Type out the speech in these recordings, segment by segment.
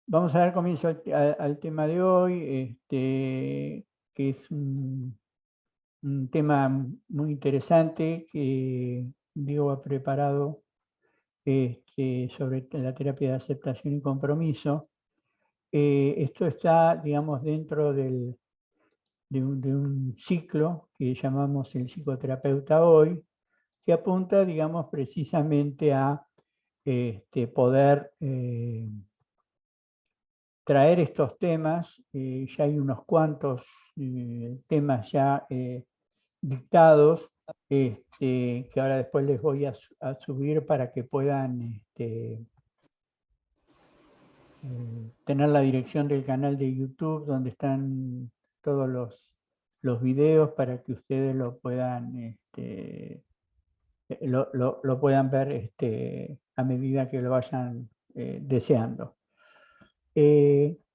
Vamos a dar comienzo al tema de hoy, que es un tema muy interesante que Diego ha preparado sobre la terapia de aceptación y compromiso. Esto está, digamos, dentro de un ciclo que llamamos el psicoterapeuta hoy, que apunta, digamos, precisamente a poder traer estos temas. Ya hay unos cuantos temas ya dictados, que ahora después les voy a subir para que puedan tener la dirección del canal de YouTube donde están todos los videos para que ustedes lo puedan, lo puedan ver a medida que lo vayan deseando.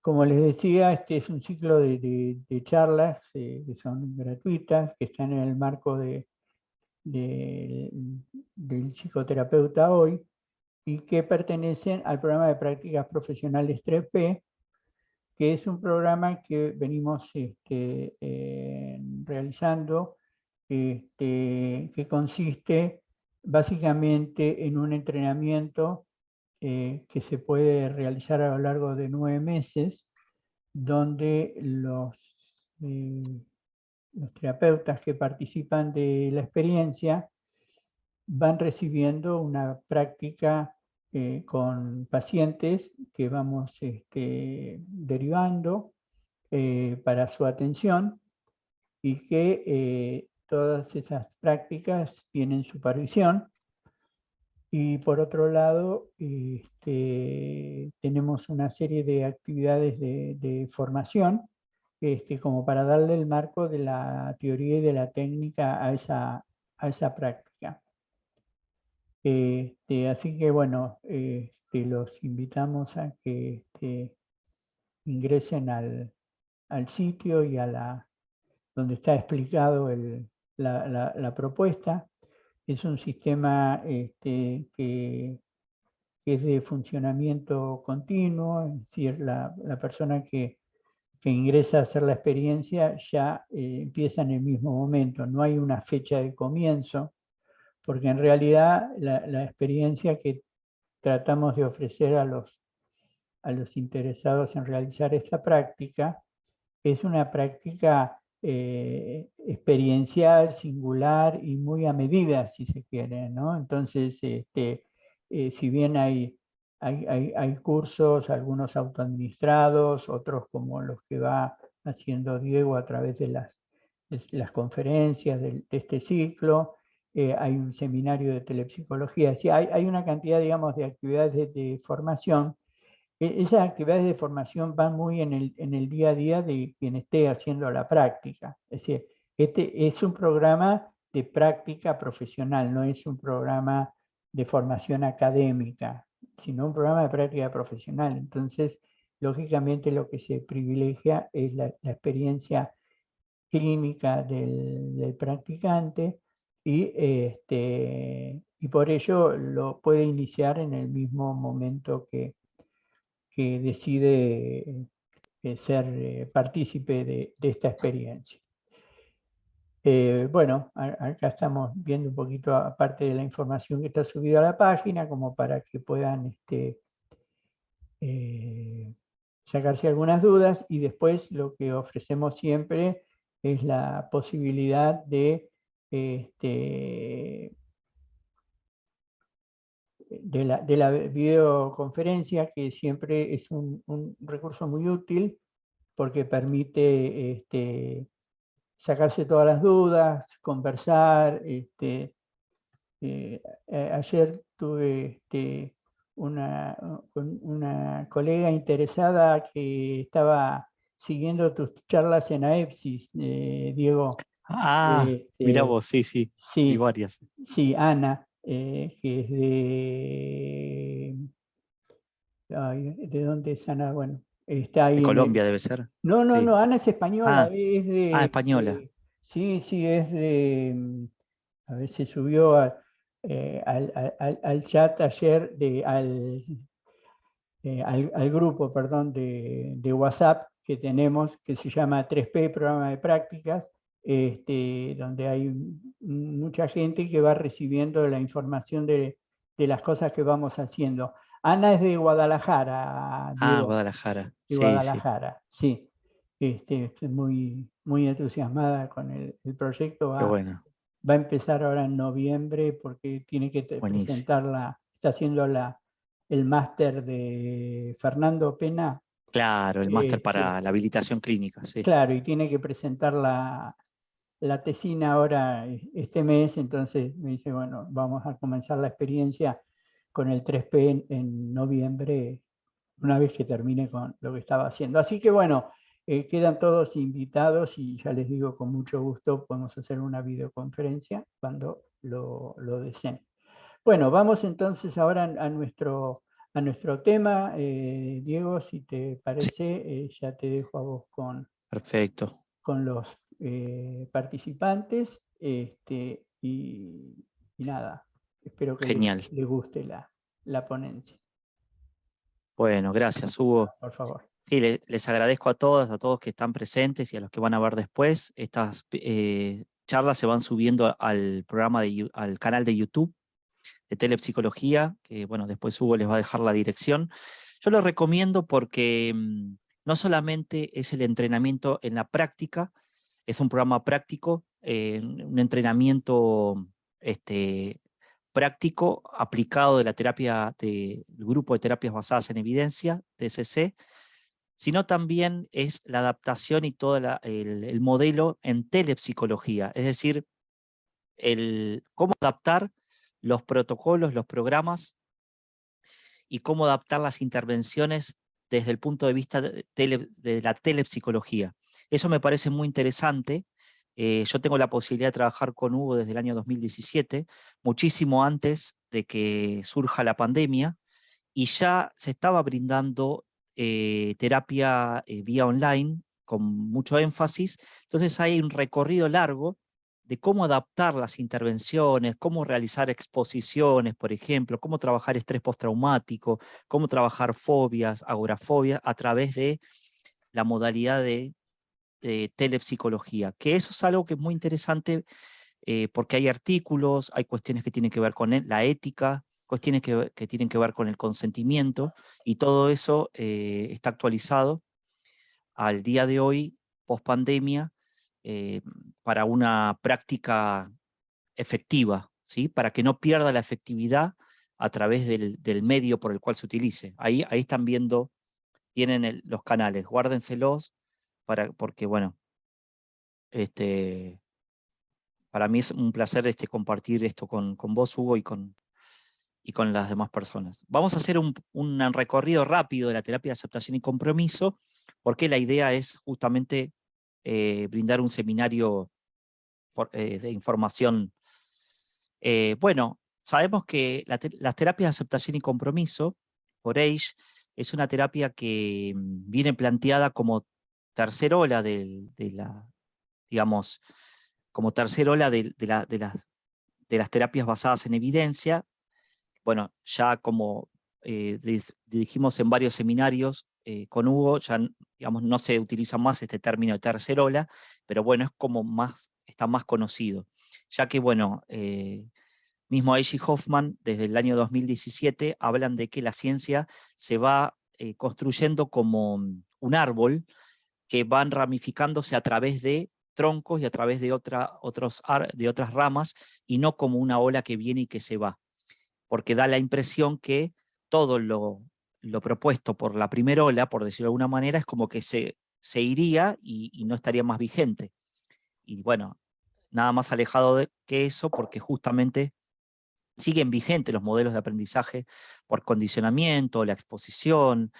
Como les decía, este es un ciclo de charlas que son gratuitas, que están en el marco del psicoterapeuta hoy y que pertenecen al programa de prácticas profesionales 3P, que es un programa que venimos realizando, que consiste básicamente en un entrenamiento que se puede realizar a lo largo de 9 meses, donde los terapeutas que participan de la experiencia van recibiendo una práctica con pacientes que vamos derivando para su atención, y que todas esas prácticas tienen supervisión. Y por otro lado, tenemos una serie de actividades de formación, como para darle el marco de la teoría y de la técnica a esa práctica. Así que bueno, los invitamos a que ingresen al sitio y donde está explicado la propuesta. Es un sistema que es de funcionamiento continuo, es decir, la persona que ingresa a hacer la experiencia ya empieza en el mismo momento, no hay una fecha de comienzo, porque en realidad la experiencia que tratamos de ofrecer a los interesados en realizar esta práctica es una práctica experiencial, singular y muy a medida, si se quiere, ¿no? Entonces, si bien hay cursos, algunos autoadministrados, otros como los que va haciendo Diego a través de las conferencias de este ciclo, hay un seminario de telepsicología, sí, hay una cantidad, digamos, de actividades de formación. Esas actividades de formación van muy en el día a día de quien esté haciendo la práctica. Es decir, este es un programa de práctica profesional, no es un programa de formación académica, sino un programa de práctica profesional. Entonces, lógicamente lo que se privilegia es la experiencia clínica del practicante, y por ello lo puede iniciar en el mismo momento que decide ser partícipe de esta experiencia. Bueno, acá estamos viendo un poquito, aparte de la información que está subida a la página, como para que puedan sacarse algunas dudas, y después lo que ofrecemos siempre es la posibilidad de la videoconferencia, que siempre es un recurso muy útil porque permite sacarse todas las dudas, conversar. Ayer tuve una colega interesada que estaba siguiendo tus charlas en AEPSIS, Diego. Ah, mira vos, sí, vi Sí, varias. sí, Ana, que es de... Ay, ¿de dónde es Ana? Bueno, está De ahí en Colombia el... debe ser. No, no, Sí. no, Ana es española, Ah, es española. sí, sí, es a ver, se subió al chat ayer, al grupo, perdón, de WhatsApp que tenemos, que se llama 3P, Programa de Prácticas, donde hay mucha gente que va recibiendo la información de las cosas que vamos haciendo. Ana es de Guadalajara, Ah, Diego, Guadalajara. de Sí, sí. Guadalajara, sí. Estoy muy, muy entusiasmada con el proyecto. Qué bueno. Va a empezar ahora en noviembre porque tiene que Buenísimo. presentarla, está haciendo el máster de Fernando Pena. Claro, el máster para la habilitación clínica, sí. Claro, y tiene que presentar la tesina ahora este mes, entonces me dice, bueno, vamos a comenzar la experiencia con el 3P en noviembre, una vez que termine con lo que estaba haciendo. Así que bueno, quedan todos invitados y ya les digo, con mucho gusto podemos hacer una videoconferencia cuando lo deseen. Bueno, vamos entonces ahora a nuestro tema. Diego, si te Sí, parece, ya te dejo a vos perfecto. con los participantes y nada, espero que Genial. les guste la ponencia. Bueno, gracias, Hugo. Por favor. Sí, les agradezco a todos que están presentes y a los que van a ver después. Estas charlas se van subiendo al programa al canal de YouTube de Telepsicología, que bueno, después Hugo les va a dejar la dirección. Yo lo recomiendo porque no solamente es el entrenamiento en la práctica, es un programa práctico, un entrenamiento práctico aplicado de la terapia del grupo de terapias basadas en evidencia, TCC, sino también es la adaptación y todo el modelo en telepsicología, es decir, cómo adaptar los protocolos, los programas y cómo adaptar las intervenciones desde el punto de vista de la telepsicología. Eso me parece muy interesante. Yo tengo la posibilidad de trabajar con Hugo desde el año 2017, muchísimo antes de que surja la pandemia, y ya se estaba brindando terapia vía online con mucho énfasis. Entonces hay un recorrido largo de cómo adaptar las intervenciones, cómo realizar exposiciones, por ejemplo, cómo trabajar estrés postraumático, cómo trabajar fobias, agorafobias, a través de la modalidad de telepsicología, que eso es algo que es muy interesante porque hay artículos, hay cuestiones que tienen que ver con la ética, cuestiones que tienen que ver con el consentimiento, y todo eso está actualizado al día de hoy, post pandemia, para una práctica efectiva, ¿sí? Para que no pierda la efectividad a través del medio por el cual se utilice. Ahí están viendo, tienen los canales, guárdenselos, porque bueno, para mí es un placer compartir esto con vos, Hugo, y con las demás personas. Vamos a hacer un recorrido rápido de la terapia de aceptación y compromiso, porque la idea es justamente brindar un seminario de información. Bueno, sabemos que las terapias de aceptación y compromiso, por AGE, es una terapia que viene planteada como tercera ola digamos, como tercera ola de las terapias basadas en evidencia. Bueno, ya como dijimos en varios seminarios con Hugo, ya digamos, no se utiliza más este término de tercera ola, pero bueno, es como está más conocido, ya que bueno, mismo A.G. Hoffman, desde el año 2017, hablan de que la ciencia se va construyendo como un árbol que van ramificándose a través de troncos y a través de otras ramas, y no como una ola que viene y que se va, porque da la impresión que todo lo propuesto por la primera ola, por decirlo de alguna manera, es como que se iría y no estaría más vigente. Y bueno, nada más alejado que eso, porque justamente siguen vigentes los modelos de aprendizaje por condicionamiento, la exposición,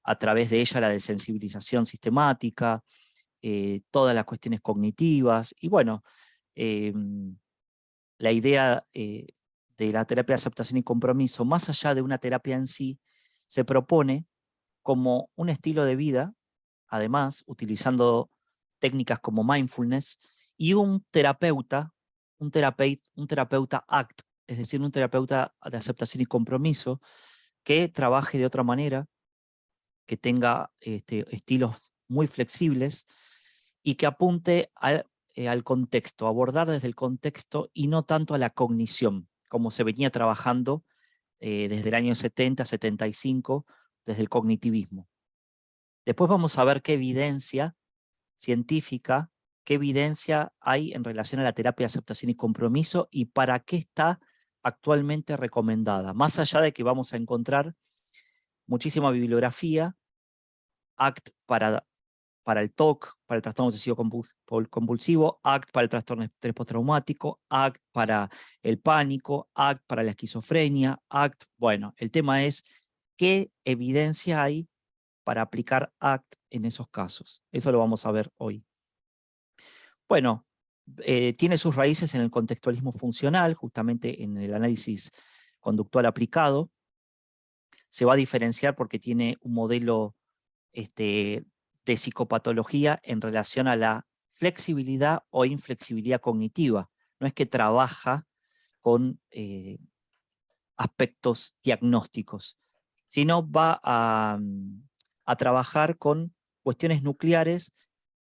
a través de ella la desensibilización sistemática, todas las cuestiones cognitivas, y bueno, la idea de la terapia de aceptación y compromiso, más allá de una terapia en sí, se propone como un estilo de vida, además, utilizando técnicas como mindfulness, y un terapeuta ACT, es decir, un terapeuta de aceptación y compromiso, que trabaje de otra manera, que tenga estilos muy flexibles y que apunte al contexto, abordar desde el contexto y no tanto a la cognición, como se venía trabajando desde el año 70, 75, desde el cognitivismo. Después vamos a ver qué evidencia científica, qué evidencia hay en relación a la terapia de aceptación y compromiso y para qué está actualmente recomendada. Más allá de que vamos a encontrar muchísima bibliografía, ACT para el TOC, para el trastorno obsesivo compulsivo, ACT para el trastorno de estrés postraumático, ACT para el pánico, ACT para la esquizofrenia, ACT, bueno, el tema es qué evidencia hay para aplicar ACT en esos casos. Eso lo vamos a ver hoy. Bueno, tiene sus raíces en el contextualismo funcional, justamente en el análisis conductual aplicado. Se va a diferenciar porque tiene un modelo de psicopatología en relación a la flexibilidad o inflexibilidad cognitiva. No es que trabaja con aspectos diagnósticos, sino va a trabajar con cuestiones nucleares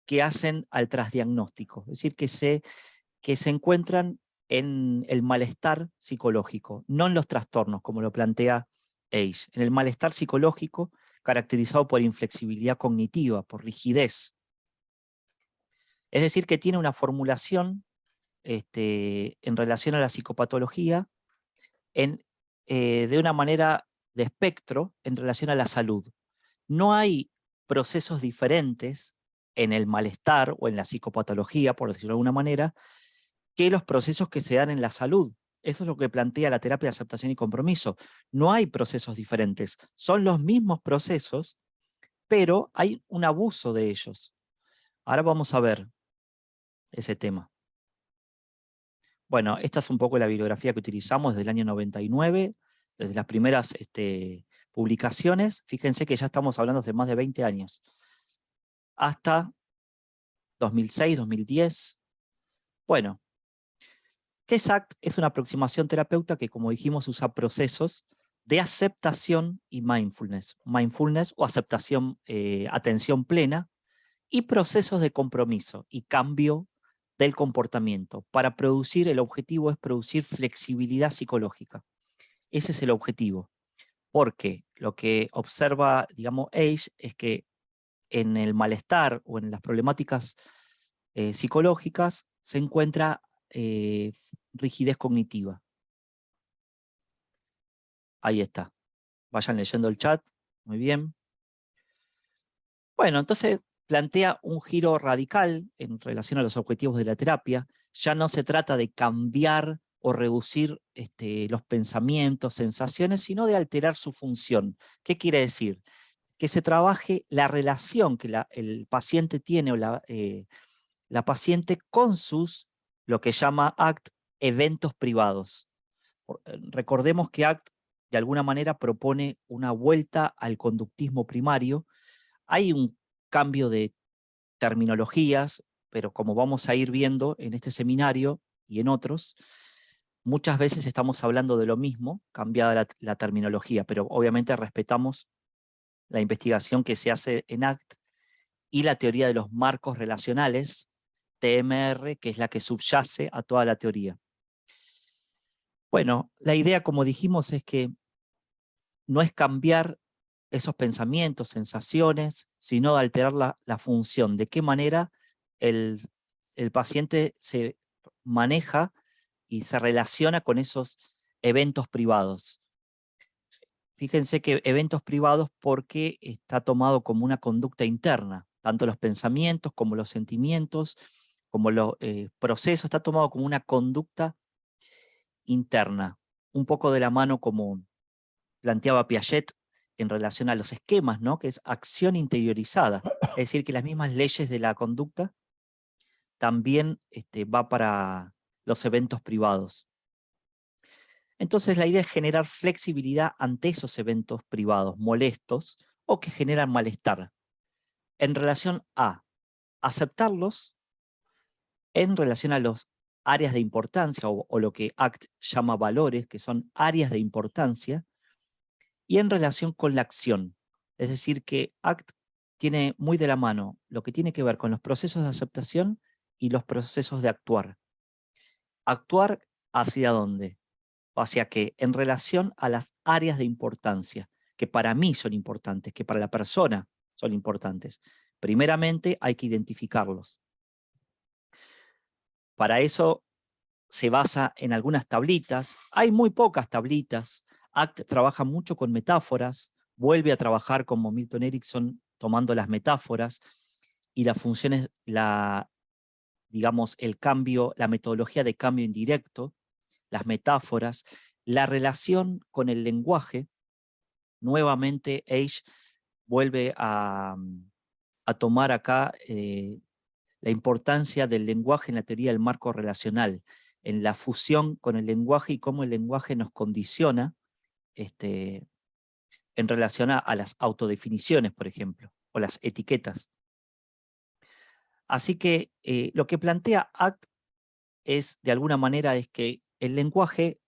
que hacen al trasdiagnóstico, es decir, que se encuentran en el malestar psicológico, no en los trastornos, como lo plantea Age, en el malestar psicológico caracterizado por inflexibilidad cognitiva, por rigidez. Es decir, que tiene una formulación en relación a la psicopatología de una manera de espectro en relación a la salud. No hay procesos diferentes en el malestar o en la psicopatología, por decirlo de alguna manera, que los procesos que se dan en la salud. Eso es lo que plantea la terapia de aceptación y compromiso. No hay procesos diferentes, son los mismos procesos, pero hay un abuso de ellos. Ahora vamos a ver ese tema. Bueno, esta es un poco la bibliografía que utilizamos desde el año 99, desde las primeras publicaciones. Fíjense que ya estamos hablando de más de 20 años. Hasta 2006, 2010. Bueno, ¿qué es ACT? Es una aproximación terapéutica que, como dijimos, usa procesos de aceptación y mindfulness. Mindfulness o aceptación, atención plena, y procesos de compromiso y cambio del comportamiento. Para producir, el objetivo es producir flexibilidad psicológica. Ese es el objetivo. Porque lo que observa, digamos, Age es que en el malestar o en las problemáticas psicológicas se encuentra rigidez cognitiva. Ahí está. Vayan leyendo el chat. Muy bien. Bueno, entonces plantea un giro radical en relación a los objetivos de la terapia. Ya no se trata de cambiar o reducir los pensamientos, sensaciones, sino de alterar su función. ¿Qué quiere decir? Que se trabaje la relación que el paciente tiene o la paciente con sus, lo que llama ACT, eventos privados. Recordemos que ACT de alguna manera propone una vuelta al conductismo primario. Hay un cambio de terminologías, pero como vamos a ir viendo en este seminario y en otros, muchas veces estamos hablando de lo mismo, cambiada la terminología, pero obviamente respetamos la investigación que se hace en ACT y la teoría de los marcos relacionales, TMR, que es la que subyace a toda la teoría. Bueno, la idea, como dijimos, es que no es cambiar esos pensamientos, sensaciones, sino alterar la función. ¿De qué manera el paciente se maneja y se relaciona con esos eventos privados? Fíjense que eventos privados porque está tomado como una conducta interna, tanto los pensamientos como los sentimientos, como los procesos, está tomado como una conducta interna, un poco de la mano como planteaba Piaget en relación a los esquemas, ¿no? Que es acción interiorizada, es decir, que las mismas leyes de la conducta también va para los eventos privados. Entonces la idea es generar flexibilidad ante esos eventos privados molestos o que generan malestar en relación a aceptarlos, en relación a los áreas de importancia o lo que ACT llama valores, que son áreas de importancia, y en relación con la acción. Es decir, que ACT tiene muy de la mano lo que tiene que ver con los procesos de aceptación y los procesos de actuar. ¿Actuar hacia dónde? Hacia qué, en relación a las áreas de importancia, que para mí son importantes, que para la persona son importantes. Primeramente hay que identificarlos. Para eso se basa en algunas tablitas. Hay muy pocas tablitas. ACT trabaja mucho con metáforas, vuelve a trabajar como Milton Erickson tomando las metáforas y las funciones, digamos, el cambio, la metodología de cambio indirecto, las metáforas, la relación con el lenguaje. Nuevamente Age vuelve a tomar acá la importancia del lenguaje en la teoría del marco relacional, en la fusión con el lenguaje y cómo el lenguaje nos condiciona en relación a las autodefiniciones, por ejemplo, o las etiquetas. Así que lo que plantea ACT es, de alguna manera, es que el lenguaje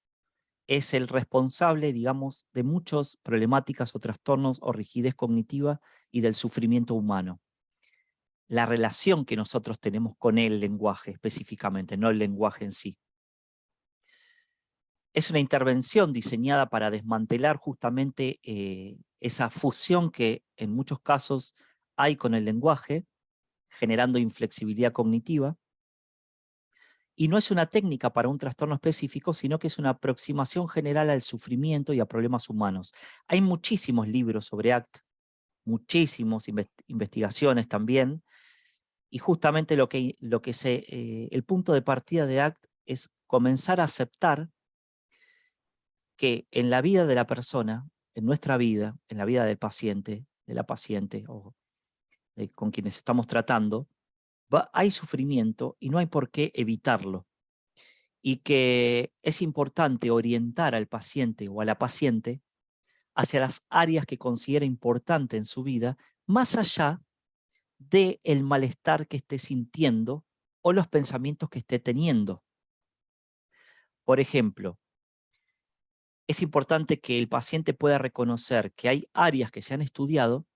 es el responsable, digamos, de muchas problemáticas o trastornos o rigidez cognitiva y del sufrimiento humano. La relación que nosotros tenemos con el lenguaje específicamente, no el lenguaje en sí. Es una intervención diseñada para desmantelar justamente esa fusión que en muchos casos hay con el lenguaje, generando inflexibilidad cognitiva. Y no es una técnica para un trastorno específico, sino que es una aproximación general al sufrimiento y a problemas humanos. Hay muchísimos libros sobre ACT, muchísimas investigaciones también, y justamente el punto de partida de ACT es comenzar a aceptar que en la vida de la persona, en nuestra vida, en la vida del paciente, de la paciente o con quienes estamos tratando, hay sufrimiento y no hay por qué evitarlo. Y que es importante orientar al paciente o a la paciente hacia las áreas que considera importante en su vida, más allá del malestar que esté sintiendo o los pensamientos que esté teniendo. Por ejemplo, es importante que el paciente pueda reconocer que hay áreas que se han estudiado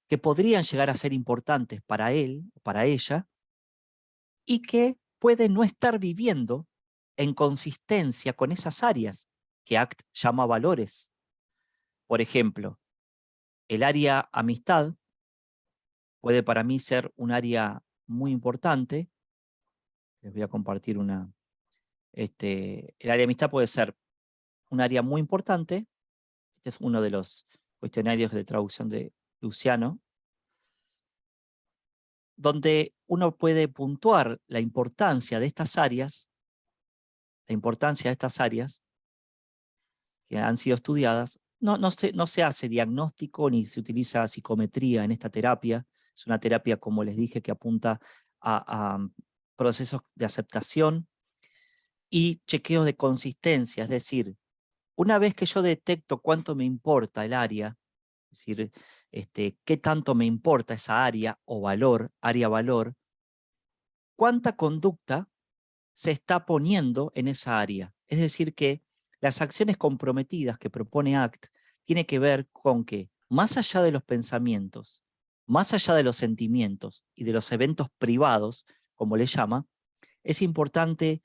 que podrían llegar a ser importantes para él o para ella y que puede no estar viviendo en consistencia con esas áreas que ACT llama valores. Por ejemplo, el área amistad puede para mí ser un área muy importante. Les voy a compartir una. El área amistad puede ser un área muy importante. Este es uno de los cuestionarios de traducción de Luciano, donde uno puede puntuar la importancia de estas áreas, que han sido estudiadas. No se hace diagnóstico ni se utiliza psicometría en esta terapia. Es una terapia, como les dije, que apunta a procesos de aceptación y chequeo de consistencia. Es decir, una vez que yo detecto cuánto me importa el área, es decir, qué tanto me importa esa área o valor, área-valor, cuánta conducta se está poniendo en esa área. Es decir, que las acciones comprometidas que propone ACT tiene que ver con que, más allá de los pensamientos, más allá de los sentimientos y de los eventos privados, como le llama, es importante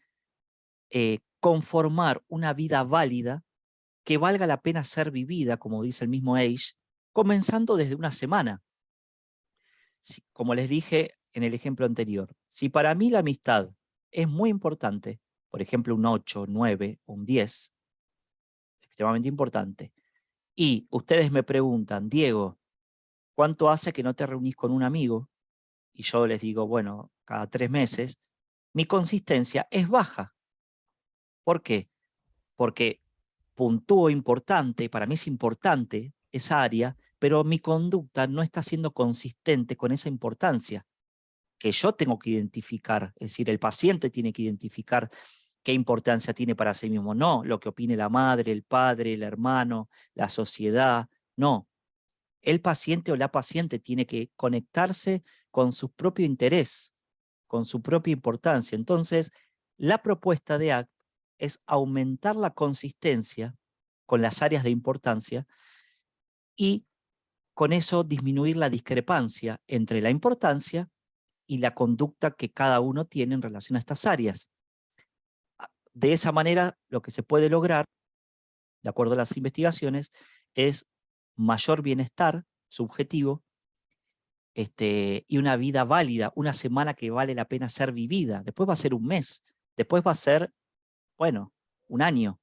conformar una vida válida que valga la pena ser vivida, como dice el mismo Age, comenzando desde una semana. Como les dije en el ejemplo anterior, si para mí la amistad es muy importante, por ejemplo un 8, 9 o un 10, extremadamente importante, y ustedes me preguntan, Diego, ¿cuánto hace que no te reunís con un amigo? Y yo les digo, bueno, cada 3 meses, mi consistencia es baja. ¿Por qué? Porque puntúo importante, para mí es importante esa área, pero mi conducta no está siendo consistente con esa importancia que yo tengo que identificar, es decir, el paciente tiene que identificar qué importancia tiene para sí mismo, no lo que opine la madre, el padre, el hermano, la sociedad, no. El paciente o la paciente tiene que conectarse con su propio interés, con su propia importancia. Entonces, la propuesta de ACT es aumentar la consistencia con las áreas de importancia y con eso disminuir la discrepancia entre la importancia y la conducta que cada uno tiene en relación a estas áreas. De esa manera, lo que se puede lograr, de acuerdo a las investigaciones, es mayor bienestar subjetivo, y una vida válida, una semana que vale la pena ser vivida. Después va a ser un mes, después va a ser, bueno, un año.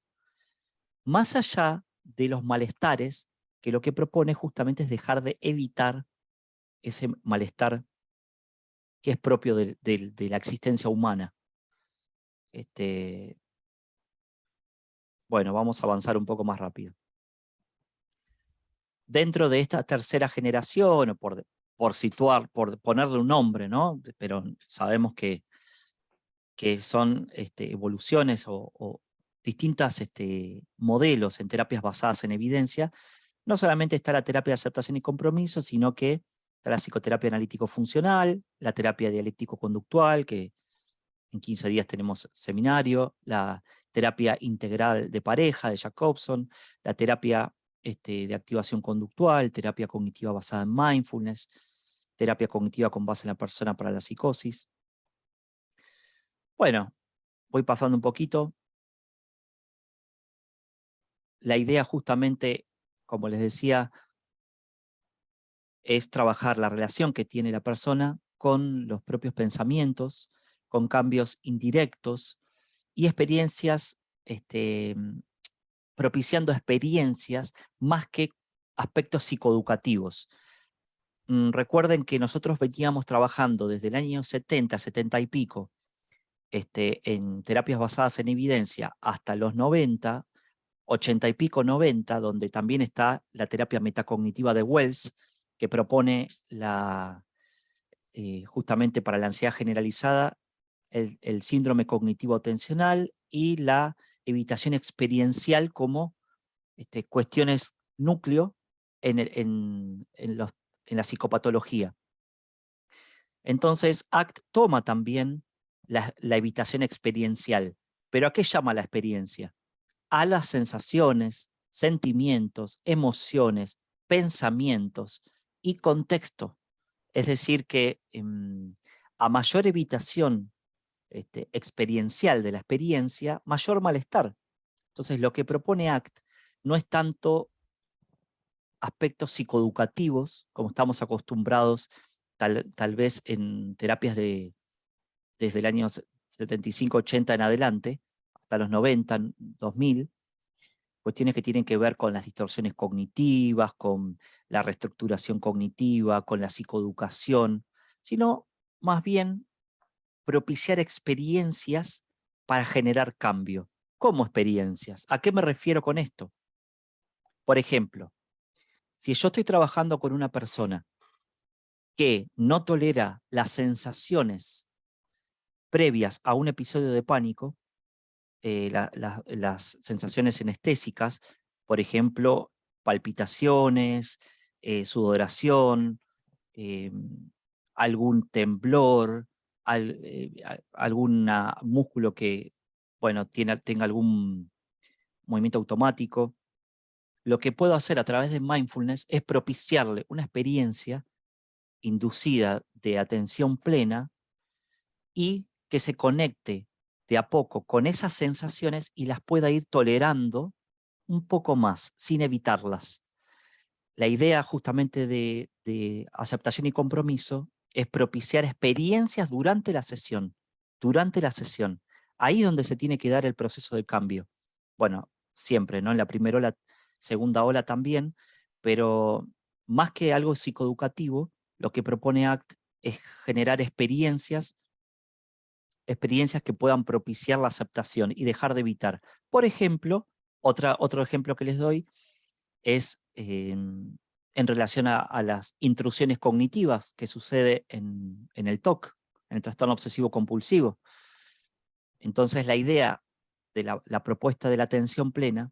Más allá de los malestares, que lo que propone justamente es dejar de evitar ese malestar que es propio de la existencia humana. Bueno, vamos a avanzar un poco más rápido. Dentro de esta tercera generación, o por situar, por ponerle un nombre, ¿no? Pero sabemos que son evoluciones o distintos modelos en terapias basadas en evidencia. No solamente está la terapia de aceptación y compromiso, sino que está la psicoterapia analítico-funcional, la terapia dialéctico-conductual, que en 15 días tenemos seminario, la terapia integral de pareja de Jacobson, la terapia de activación conductual, terapia cognitiva basada en mindfulness, terapia cognitiva con base en la persona para la psicosis. Bueno, voy pasando un poquito. La idea justamente, como les decía, es trabajar la relación que tiene la persona con los propios pensamientos, con cambios indirectos y experiencias, propiciando experiencias más que aspectos psicoeducativos. Recuerden que nosotros veníamos trabajando desde el año 70, 70 y pico, en terapias basadas en evidencia hasta los 90, 80 y pico, 90, donde también está la terapia metacognitiva de Wells, que propone justamente para la ansiedad generalizada el síndrome cognitivo tensional y la evitación experiencial como cuestiones núcleo en la psicopatología. Entonces, ACT toma también la evitación experiencial. ¿Pero a qué llama la experiencia? A las sensaciones, sentimientos, emociones, pensamientos y contexto. Es decir, que a mayor evitación experiencial de la experiencia, mayor malestar. Entonces, lo que propone ACT no es tanto aspectos psicoeducativos, como estamos acostumbrados tal vez en terapias desde el año 75-80 en adelante, hasta los 90, 2000, cuestiones que tienen que ver con las distorsiones cognitivas, con la reestructuración cognitiva, con la psicoeducación, sino más bien propiciar experiencias para generar cambio. ¿Cómo experiencias? ¿A qué me refiero con esto? Por ejemplo, si yo estoy trabajando con una persona que no tolera las sensaciones previas a un episodio de pánico, las sensaciones sinestésicas, por ejemplo, palpitaciones, sudoración, algún temblor, algún músculo que tenga algún movimiento automático. Lo que puedo hacer a través de mindfulness es propiciarle una experiencia inducida de atención plena y que se conecte de a poco con esas sensaciones y las pueda ir tolerando un poco más, sin evitarlas. La idea justamente de aceptación y compromiso es propiciar experiencias durante la sesión. Ahí es donde se tiene que dar el proceso de cambio. Bueno, siempre, ¿no? En la primera ola, segunda ola también, pero más que algo psicoeducativo, lo que propone ACT es generar experiencias que puedan propiciar la aceptación y dejar de evitar. Por ejemplo, otro ejemplo que les doy es en relación a las intrusiones cognitivas que sucede en el TOC, en el trastorno obsesivo compulsivo. Entonces la idea de la propuesta de la atención plena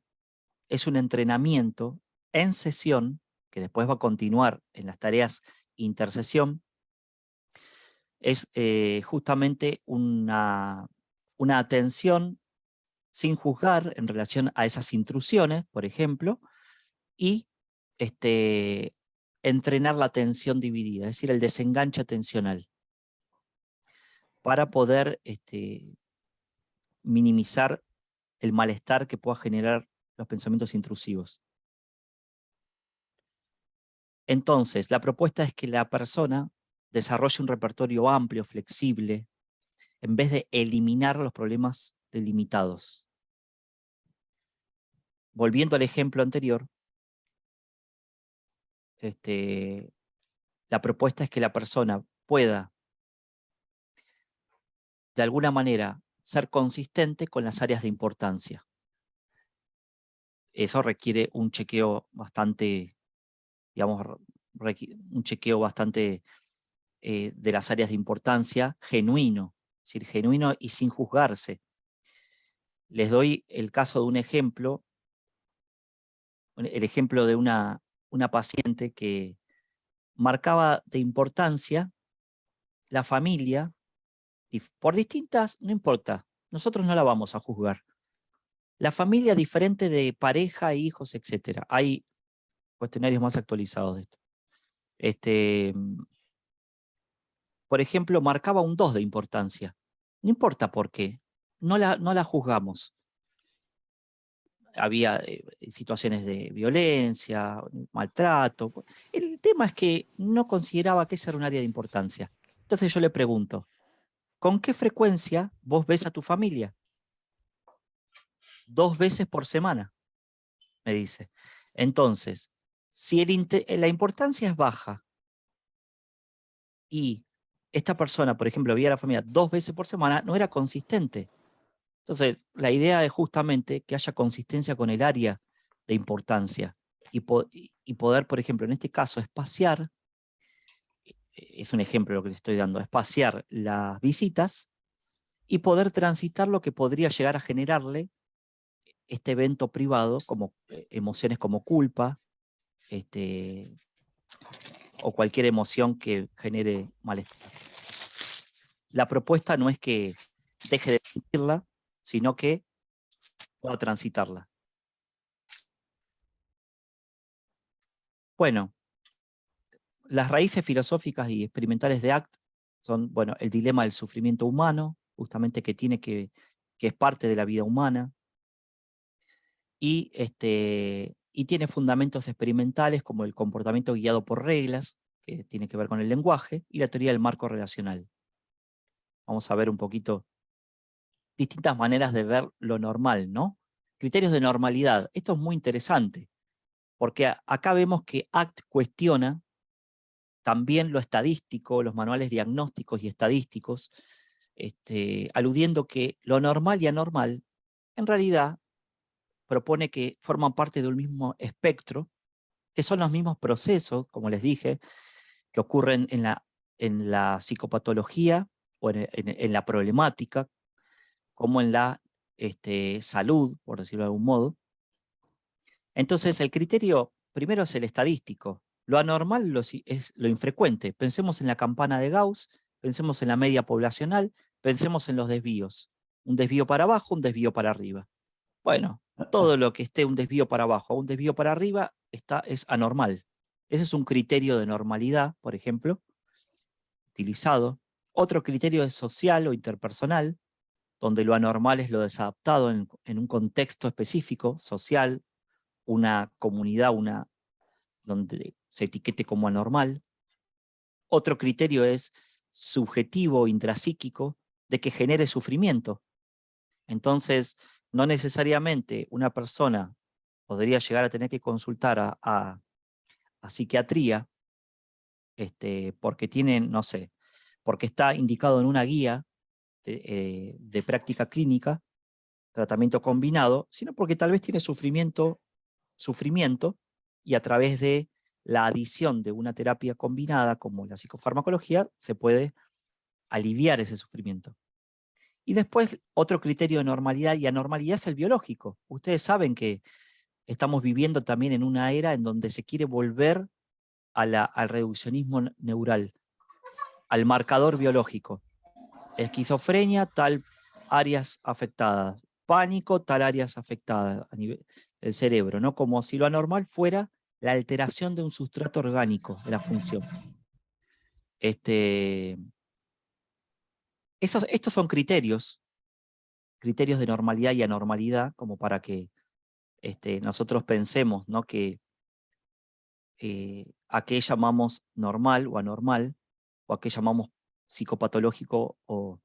es un entrenamiento en sesión, que después va a continuar en las tareas intersesión, es justamente una atención sin juzgar en relación a esas intrusiones, por ejemplo, y entrenar la atención dividida, es decir, el desenganche atencional, para poder minimizar el malestar que pueda generar los pensamientos intrusivos. Entonces, la propuesta es que la persona desarrolle un repertorio amplio, flexible, en vez de eliminar los problemas delimitados. Volviendo al ejemplo anterior, la propuesta es que la persona pueda, de alguna manera, ser consistente con las áreas de importancia. Eso requiere un chequeo bastante, digamos, un chequeo bastante de las áreas de importancia genuino, es decir, genuino y sin juzgarse. Les doy el caso de un ejemplo, el ejemplo de una paciente que marcaba de importancia la familia, y por distintas, no importa, nosotros no la vamos a juzgar. La familia diferente de pareja, hijos, etc. Hay cuestionarios más actualizados de esto. Por ejemplo, marcaba un 2 de importancia. No importa por qué, no la juzgamos. Había situaciones de violencia, maltrato. El tema es que no consideraba que esa era un área de importancia. Entonces yo le pregunto, ¿con qué frecuencia vos ves a tu familia? 2 veces por semana, me dice. Entonces, si la importancia es baja y esta persona, por ejemplo, veía a la familia 2 veces por semana, no era consistente. Entonces, la idea es justamente que haya consistencia con el área de importancia y poder, por ejemplo, en este caso, espaciar, es un ejemplo lo que le estoy dando, espaciar las visitas y poder transitar lo que podría llegar a generarle este evento privado, como emociones como culpa, o cualquier emoción que genere malestar. La propuesta no es que deje de sentirla, sino que pueda transitarla. Bueno, las raíces filosóficas y experimentales de ACT son, bueno, el dilema del sufrimiento humano, justamente que es parte de la vida humana, y tiene fundamentos experimentales como el comportamiento guiado por reglas, que tiene que ver con el lenguaje, y la teoría del marco relacional. Vamos a ver un poquito distintas maneras de ver lo normal, ¿no? Criterios de normalidad. Esto es muy interesante, porque acá vemos que ACT cuestiona también lo estadístico, los manuales diagnósticos y estadísticos, aludiendo que lo normal y anormal, en realidad, propone que forman parte de un mismo espectro, que son los mismos procesos, como les dije, que ocurren en la psicopatología o en la problemática, como en la salud, por decirlo de algún modo. Entonces, el criterio primero es el estadístico. Lo anormal es lo infrecuente. Pensemos en la campana de Gauss, pensemos en la media poblacional, pensemos en los desvíos. Un desvío para abajo, un desvío para arriba. Bueno, todo lo que esté un desvío para abajo o un desvío para arriba es anormal. Ese es un criterio de normalidad, por ejemplo, utilizado. Otro criterio es social o interpersonal, donde lo anormal es lo desadaptado en un contexto específico, social, una comunidad, donde se etiquete como anormal. Otro criterio es subjetivo, intrapsíquico, de que genere sufrimiento. Entonces, no necesariamente una persona podría llegar a tener que consultar a psiquiatría porque tiene, no sé, porque está indicado en una guía de práctica clínica, tratamiento combinado, sino porque tal vez tiene sufrimiento, y a través de la adición de una terapia combinada como la psicofarmacología se puede aliviar ese sufrimiento. Y después otro criterio de normalidad y anormalidad es el biológico. Ustedes saben que estamos viviendo también en una era en donde se quiere volver al reduccionismo neural, al marcador biológico. Esquizofrenia, tal áreas afectadas. Pánico, tal áreas afectadas a nivel del cerebro, ¿no? Como si lo anormal fuera la alteración de un sustrato orgánico de la función. Estos son criterios de normalidad y anormalidad, como para que nosotros pensemos, ¿no?, que a qué llamamos normal o anormal, o a qué llamamos psicopatológico o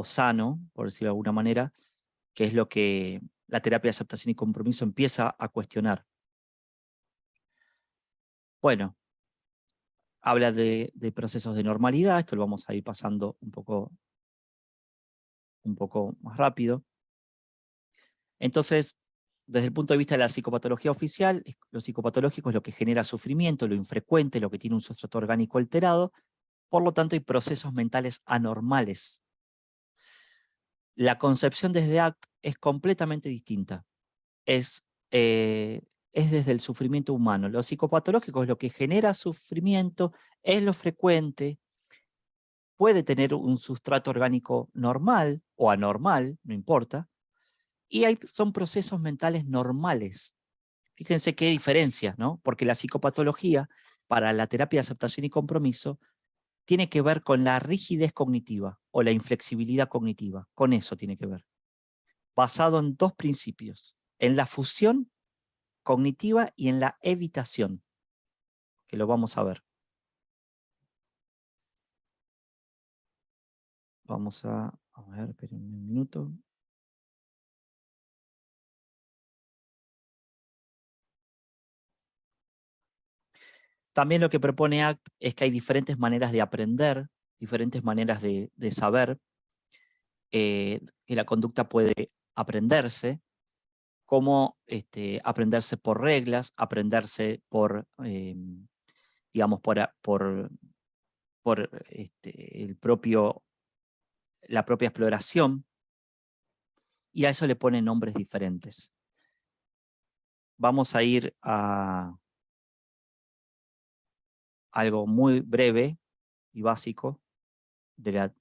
sano, por decirlo de alguna manera, que es lo que la terapia de aceptación y compromiso empieza a cuestionar. Bueno, habla de procesos de normalidad, esto lo vamos a ir pasando un poco más rápido. Entonces, desde el punto de vista de la psicopatología oficial, lo psicopatológico es lo que genera sufrimiento, lo infrecuente, lo que tiene un sustrato orgánico alterado, por lo tanto hay procesos mentales anormales. La concepción desde ACT es completamente distinta. Es desde el sufrimiento humano. Lo psicopatológico es lo que genera sufrimiento, es lo frecuente, puede tener un sustrato orgánico normal o anormal, no importa, y son procesos mentales normales. Fíjense qué diferencia, ¿no? Porque la psicopatología, para la terapia de aceptación y compromiso, tiene que ver con la rigidez cognitiva o la inflexibilidad cognitiva. Con eso tiene que ver. Basado en dos principios: en la fusión cognitiva y en la evitación, que lo vamos a ver. Vamos a ver, esperen un minuto. También lo que propone ACT es que hay diferentes maneras de aprender, diferentes maneras de saber, que la conducta puede aprenderse, como aprenderse por reglas, aprenderse por, digamos, por la propia exploración, y a eso le ponen nombres diferentes. Vamos a ir a algo muy breve y básico de la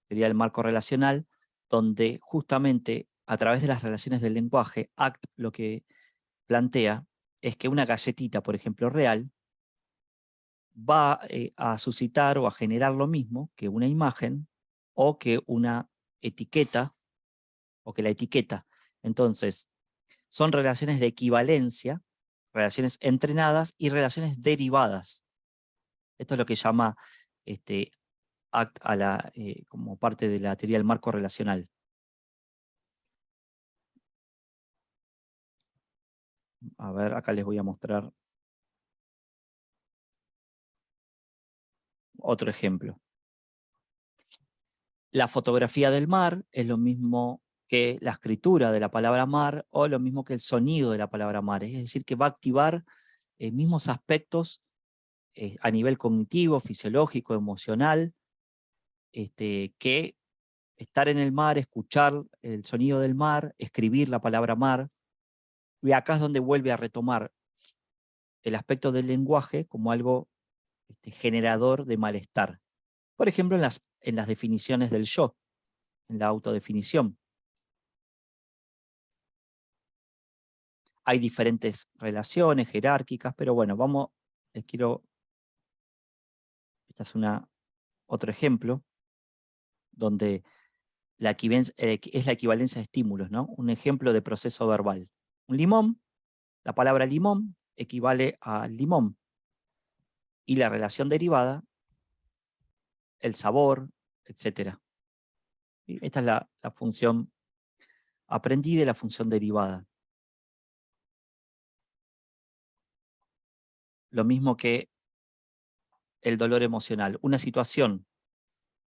teoría del marco relacional, donde justamente a través de las relaciones del lenguaje, ACT lo que plantea es que una galletita, por ejemplo, real, va a suscitar o a generar lo mismo que una imagen o que una etiqueta o que la etiqueta. Entonces, son relaciones de equivalencia, relaciones entrenadas y relaciones derivadas. Esto es lo que llama ACT como parte de la teoría del marco relacional. A ver, acá les voy a mostrar otro ejemplo. La fotografía del mar es lo mismo que la escritura de la palabra mar o lo mismo que el sonido de la palabra mar. Es decir, que va a activar mismos aspectos a nivel cognitivo, fisiológico, emocional, que estar en el mar, escuchar el sonido del mar, escribir la palabra mar. Y acá es donde vuelve a retomar el aspecto del lenguaje como algo generador de malestar. Por ejemplo, en las definiciones del yo, en la autodefinición. Hay diferentes relaciones jerárquicas, pero bueno, este es otro ejemplo, donde es la equivalencia de estímulos, ¿no? Un ejemplo de proceso verbal. Un limón, la palabra limón equivale a limón, y la relación derivada, el sabor, etc. Esta es la función aprendida y la función derivada. Lo mismo que el dolor emocional. Una situación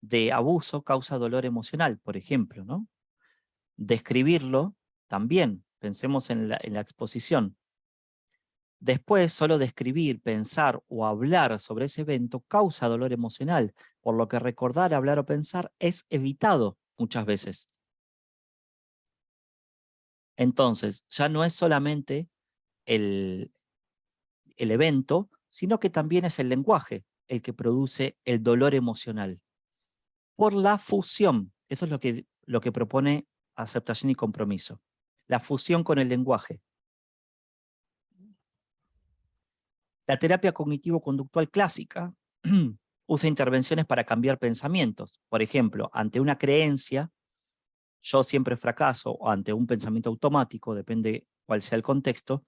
de abuso causa dolor emocional, por ejemplo, ¿no? Describirlo también, pensemos en la exposición. Después, solo describir, pensar o hablar sobre ese evento causa dolor emocional, por lo que recordar, hablar o pensar es evitado muchas veces. Entonces, ya no es solamente el evento, sino que también es el lenguaje el que produce el dolor emocional. Por la fusión, eso es lo que propone aceptación y compromiso. La fusión con el lenguaje. La terapia cognitivo-conductual clásica usa intervenciones para cambiar pensamientos. Por ejemplo, ante una creencia, yo siempre fracaso, o ante un pensamiento automático, depende cuál sea el contexto,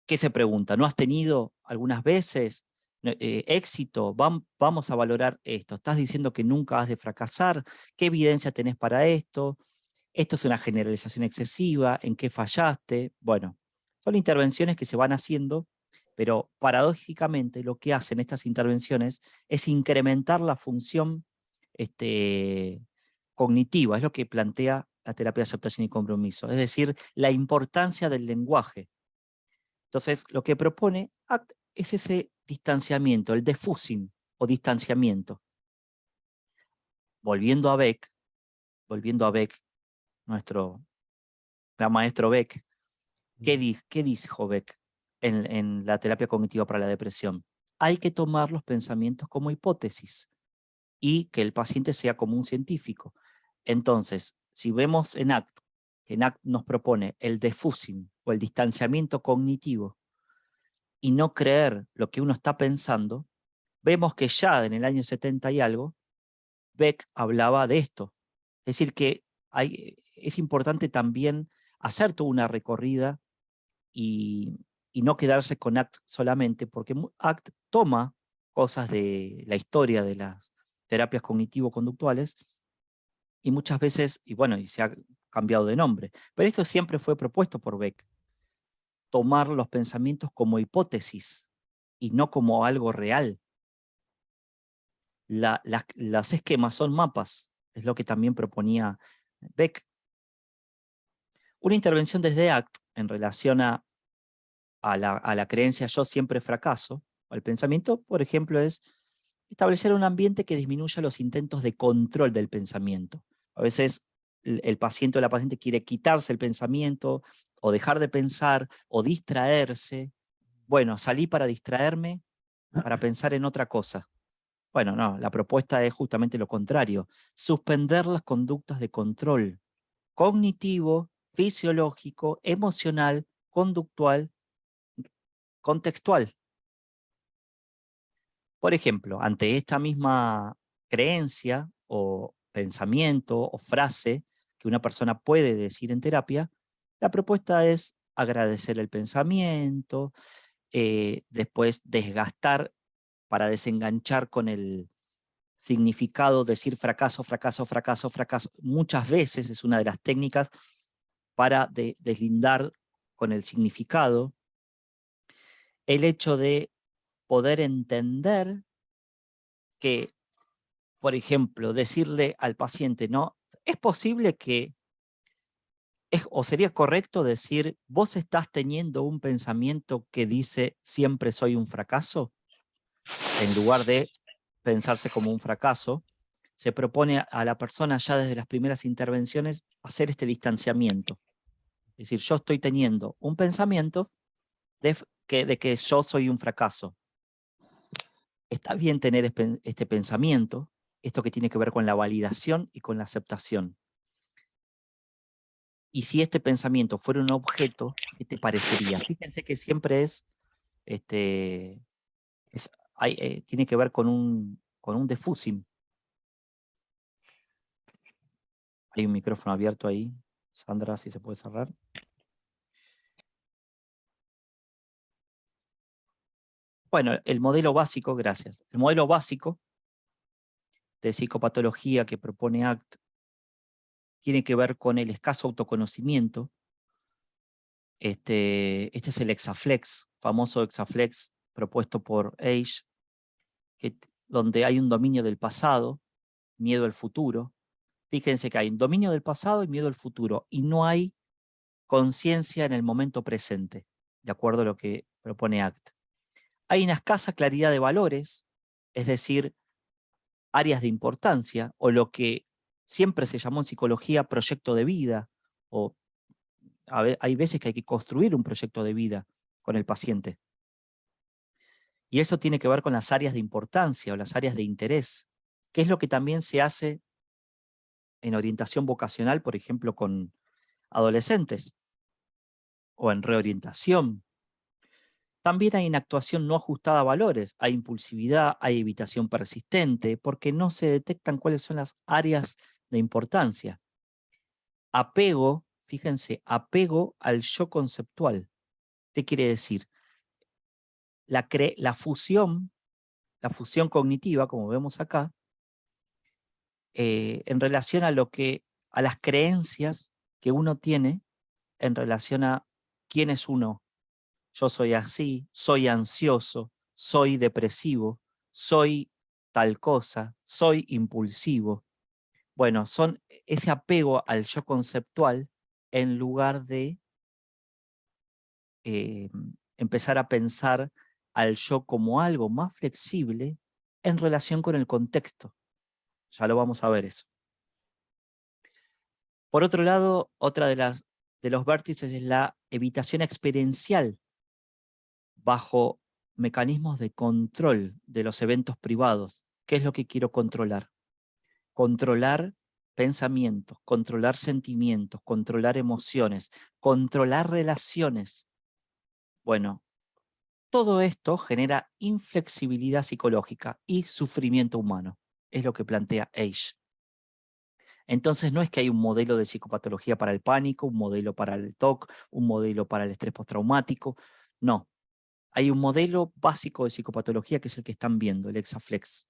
¿qué se pregunta? ¿No has tenido algunas veces éxito? Vamos a valorar esto. ¿Estás diciendo que nunca has de fracasar? ¿Qué evidencia tenés para esto? ¿Esto es una generalización excesiva? ¿En qué fallaste? Bueno, son intervenciones que se van haciendo, pero paradójicamente lo que hacen estas intervenciones es incrementar la función cognitiva, es lo que plantea la terapia de aceptación y compromiso, es decir, la importancia del lenguaje. Entonces, lo que propone ACT es ese distanciamiento, el defusing o distanciamiento. Volviendo a Beck, nuestro gran maestro Beck, ¿qué dijo Beck en la terapia cognitiva para la depresión? Hay que tomar los pensamientos como hipótesis y que el paciente sea como un científico. Entonces, si vemos en ACT, que en ACT nos propone el defusing o el distanciamiento cognitivo y no creer lo que uno está pensando, vemos que ya en el año 70 y algo, Beck hablaba de esto. Es decir, que es importante también hacer toda una recorrida y no quedarse con ACT solamente, porque ACT toma cosas de la historia de las terapias cognitivo-conductuales y muchas veces, y bueno, y se ha cambiado de nombre, pero esto siempre fue propuesto por Beck, tomar los pensamientos como hipótesis y no como algo real. Las esquemas son mapas, es lo que también proponía Beck. Una intervención desde ACT en relación a la creencia yo siempre fracaso, o el pensamiento, por ejemplo, es establecer un ambiente que disminuya los intentos de control del pensamiento. A veces el paciente o la paciente quiere quitarse el pensamiento, o dejar de pensar, o distraerse. Bueno, salí para distraerme, para pensar en otra cosa. Bueno, no, la propuesta es justamente lo contrario, suspender las conductas de control cognitivo, fisiológico, emocional, conductual, contextual. Por ejemplo, ante esta misma creencia o pensamiento o frase que una persona puede decir en terapia, la propuesta es agradecer el pensamiento, después desgastar para desenganchar con el significado, decir fracaso, fracaso, fracaso, fracaso. Muchas veces es una de las técnicas para deslindar con el significado. El hecho de poder entender que, por ejemplo, decirle al paciente, ¿no? Es posible que, o sería correcto decir, vos estás teniendo un pensamiento que dice siempre soy un fracaso, en lugar de pensarse como un fracaso, se propone a la persona ya desde las primeras intervenciones hacer este distanciamiento. Es decir, yo estoy teniendo un pensamiento de que yo soy un fracaso. Está bien tener este pensamiento, esto que tiene que ver con la validación y con la aceptación. Y si este pensamiento fuera un objeto, ¿qué te parecería? Fíjense que siempre tiene que ver con un defusing. Hay un micrófono abierto ahí. Sandra, si se puede cerrar. Bueno, el modelo básico, gracias. El modelo básico de psicopatología que propone ACT tiene que ver con el escaso autoconocimiento. Este es el Exaflex, famoso Exaflex propuesto por Age, donde hay un dominio del pasado, miedo al futuro. Fíjense que hay un dominio del pasado y miedo al futuro, y no hay conciencia en el momento presente, de acuerdo a lo que propone ACT. Hay una escasa claridad de valores, es decir, áreas de importancia, o lo que siempre se llamó en psicología proyecto de vida, o hay veces que hay que construir un proyecto de vida con el paciente. Y eso tiene que ver con las áreas de importancia o las áreas de interés, que es lo que también se hace en orientación vocacional, por ejemplo, con adolescentes, o en reorientación. También hay inactuación no ajustada a valores, hay impulsividad, hay evitación persistente, porque no se detectan cuáles son las áreas de importancia. Apego, fíjense, apego al yo conceptual. ¿Qué quiere decir? La fusión cognitiva, como vemos acá, en relación a las creencias que uno tiene en relación a quién es uno. Yo soy así, soy ansioso, soy depresivo, soy tal cosa, soy impulsivo. Bueno, son ese apego al yo conceptual en lugar de empezar a pensar al yo como algo más flexible en relación con el contexto. Ya lo vamos a ver eso. Por otro lado, otra de los vértices es la evitación experiencial bajo mecanismos de control de los eventos privados. ¿Qué es lo que quiero controlar? Controlar pensamientos, controlar sentimientos, controlar emociones, controlar relaciones. Bueno, todo esto genera inflexibilidad psicológica y sufrimiento humano. Es lo que plantea Eiche. Entonces no es que hay un modelo de psicopatología para el pánico, un modelo para el TOC, un modelo para el estrés postraumático. No. Hay un modelo básico de psicopatología que es el que están viendo, el Exaflex.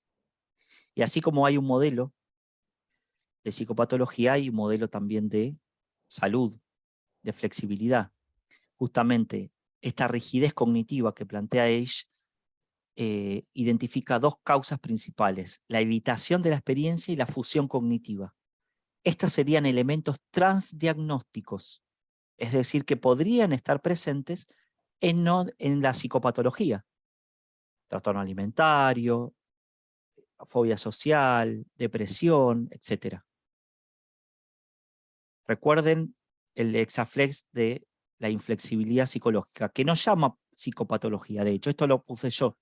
Y así como hay un modelo de psicopatología, hay un modelo también de salud, de flexibilidad. Justamente esta rigidez cognitiva que plantea Eiche identifica dos causas principales, la evitación de la experiencia y la fusión cognitiva. Estas serían elementos transdiagnósticos, es decir, que podrían estar presentes en la psicopatología. Trastorno alimentario, fobia social, depresión, etc. Recuerden el Exaflex de la inflexibilidad psicológica, que no llama psicopatología, de hecho, esto lo puse yo.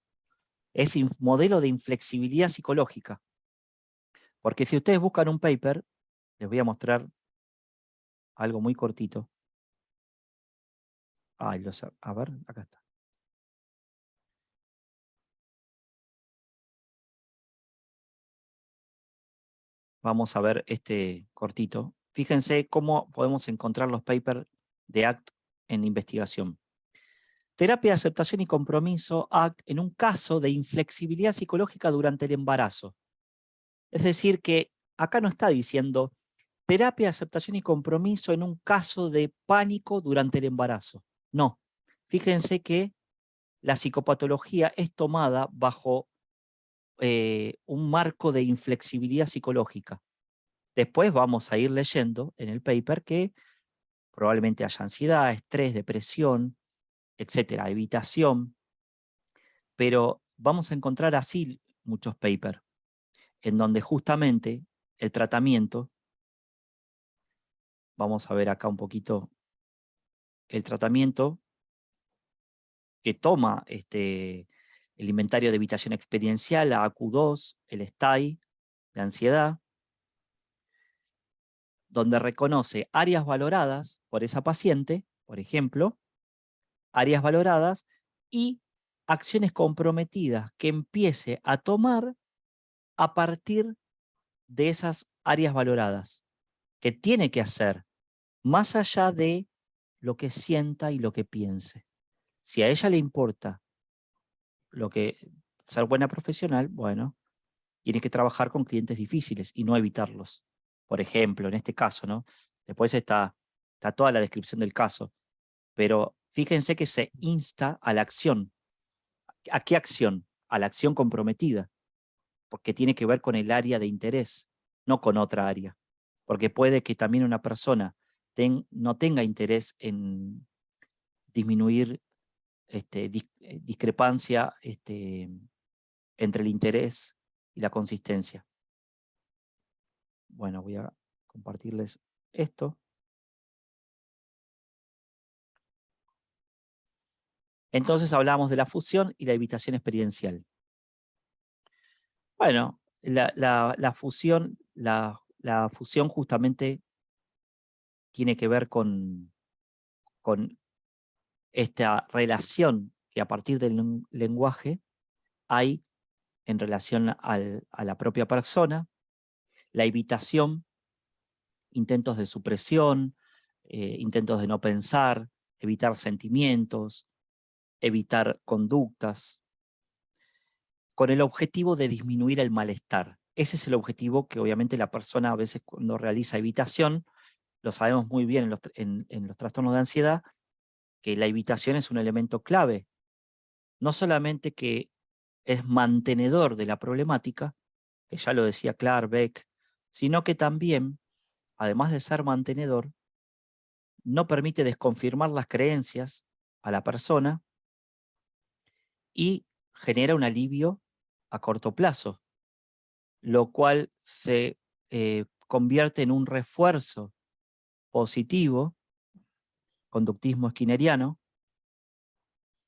Es un modelo de inflexibilidad psicológica. Porque si ustedes buscan un paper, les voy a mostrar algo muy cortito. A ver, acá está. Vamos a ver este cortito. Fíjense cómo podemos encontrar los papers de ACT en investigación. Terapia de aceptación y compromiso, ACT, en un caso de inflexibilidad psicológica durante el embarazo. Es decir, que acá no está diciendo terapia de aceptación y compromiso en un caso de pánico durante el embarazo. No. Fíjense que la psicopatología es tomada bajo un marco de inflexibilidad psicológica. Después vamos a ir leyendo en el paper que probablemente haya ansiedad, estrés, depresión, etcétera, evitación, pero vamos a encontrar así muchos papers, en donde justamente el tratamiento, vamos a ver acá un poquito, el tratamiento que toma el inventario de evitación experiencial, la AQ2, el STAI, de ansiedad, donde reconoce áreas valoradas por esa paciente, por ejemplo, áreas valoradas y acciones comprometidas que empiece a tomar a partir de esas áreas valoradas, que tiene que hacer más allá de lo que sienta y lo que piense. Si a ella le importa ser buena profesional, bueno, tiene que trabajar con clientes difíciles y no evitarlos. Por ejemplo, en este caso, ¿no? Después está toda la descripción del caso, pero fíjense que se insta a la acción. ¿A qué acción? A la acción comprometida, porque tiene que ver con el área de interés, no con otra área. Porque puede que también una persona no tenga interés en disminuir discrepancia entre el interés y la consistencia. Bueno, voy a compartirles esto. Entonces hablamos de la fusión y la evitación experiencial. Bueno, la fusión justamente tiene que ver con esta relación que a partir del lenguaje hay en relación a la propia persona, la evitación, intentos de supresión, intentos de no pensar, evitar sentimientos, evitar conductas, con el objetivo de disminuir el malestar. Ese es el objetivo que obviamente la persona a veces cuando realiza evitación, lo sabemos muy bien en los trastornos de ansiedad, que la evitación es un elemento clave. No solamente que es mantenedor de la problemática, que ya lo decía Clark Beck, sino que también, además de ser mantenedor, no permite desconfirmar las creencias a la persona y genera un alivio a corto plazo, lo cual se convierte en un refuerzo positivo, conductismo skinneriano,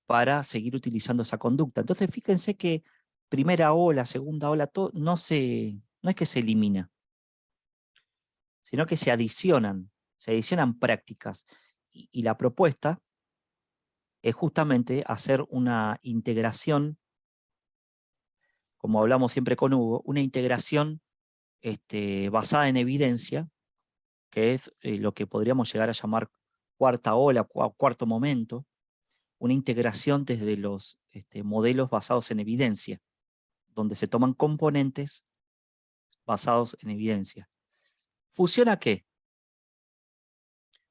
para seguir utilizando esa conducta. Entonces fíjense que primera ola, segunda ola, no es que se elimina, sino que se adicionan prácticas. Y la propuesta es justamente hacer una integración, como hablamos siempre con Hugo, una integración basada en evidencia, que es lo que podríamos llegar a llamar cuarta ola, cuarto momento, una integración desde los modelos basados en evidencia, donde se toman componentes basados en evidencia. ¿Fusión a qué?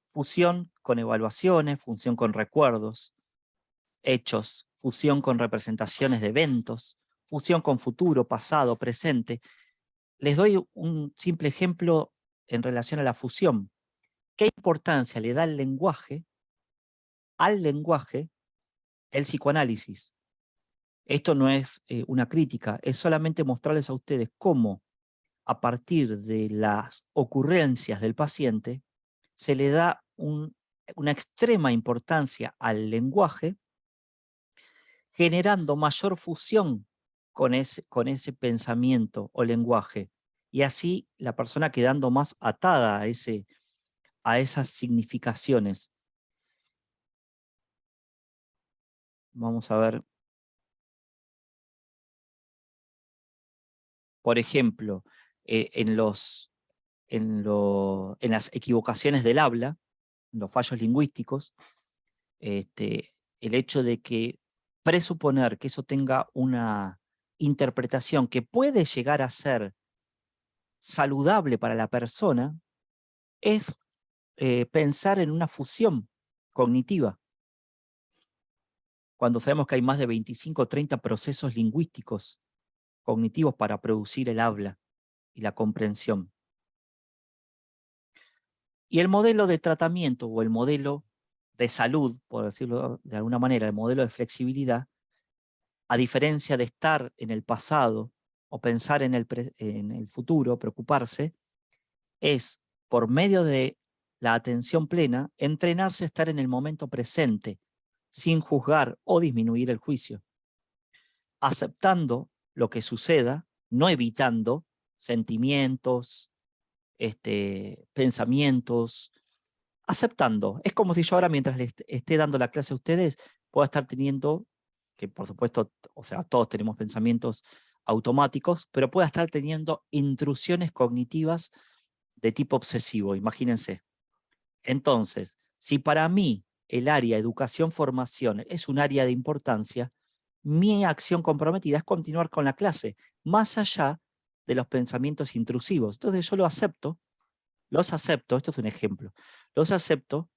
Fusión con evaluaciones, fusión con recuerdos, hechos, fusión con representaciones de eventos, fusión con futuro, pasado, presente. Les doy un simple ejemplo en relación a la fusión. ¿Qué importancia le da al lenguaje el psicoanálisis? Esto no es una crítica, es solamente mostrarles a ustedes cómo a partir de las ocurrencias del paciente se le da una extrema importancia al lenguaje, generando mayor fusión con ese pensamiento o lenguaje, y así la persona quedando más atada a esas significaciones. Vamos a ver. Por ejemplo, en las equivocaciones del habla, en los fallos lingüísticos, el hecho de que presuponer que eso tenga una interpretación que puede llegar a ser saludable para la persona es pensar en una fusión cognitiva. Cuando sabemos que hay más de 25 o 30 procesos lingüísticos cognitivos para producir el habla y la comprensión. Y el modelo de tratamiento o el modelo de salud, por decirlo de alguna manera, el modelo de flexibilidad, a diferencia de estar en el pasado o pensar en el futuro, preocuparse, es por medio de la atención plena, entrenarse a estar en el momento presente, sin juzgar o disminuir el juicio, aceptando lo que suceda, no evitando sentimientos, pensamientos, aceptando. Es como si yo ahora, mientras les esté dando la clase a ustedes, pueda estar teniendo, que por supuesto, o sea, todos tenemos pensamientos automáticos, pero pueda estar teniendo intrusiones cognitivas de tipo obsesivo, imagínense. Entonces, si para mí el área educación-formación es un área de importancia, mi acción comprometida es continuar con la clase, más allá de los pensamientos intrusivos. Entonces yo los acepto, esto es un ejemplo, los acepto,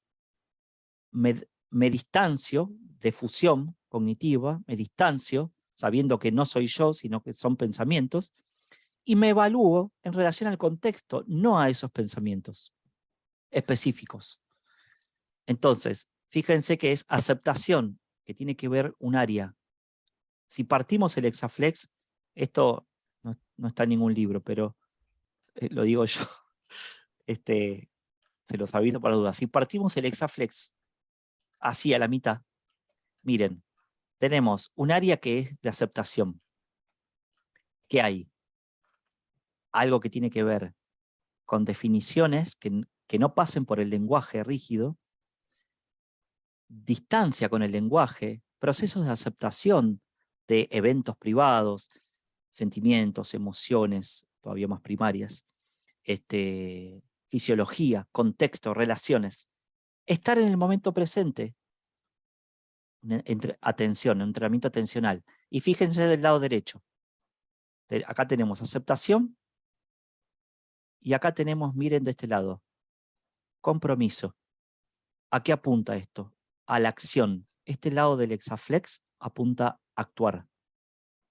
me distancio de fusión cognitiva, me distancio, sabiendo que no soy yo, sino que son pensamientos, y me evalúo en relación al contexto, no a esos pensamientos específicos. Entonces, fíjense que es aceptación, que tiene que ver un área. Si partimos el Hexaflex, esto no está en ningún libro, pero lo digo yo, se los aviso para dudas. Si partimos el Hexaflex así a la mitad, miren, tenemos un área que es de aceptación. ¿Qué hay? Algo que tiene que ver con definiciones que no pasen por el lenguaje rígido, distancia con el lenguaje, procesos de aceptación de eventos privados, sentimientos, emociones, todavía más primarias, fisiología, contexto, relaciones. Estar en el momento presente, atención, entrenamiento atencional. Y fíjense del lado derecho. Acá tenemos aceptación y acá tenemos, miren de este lado, compromiso. ¿A qué apunta esto? A la acción. Este lado del hexaflex apunta a actuar.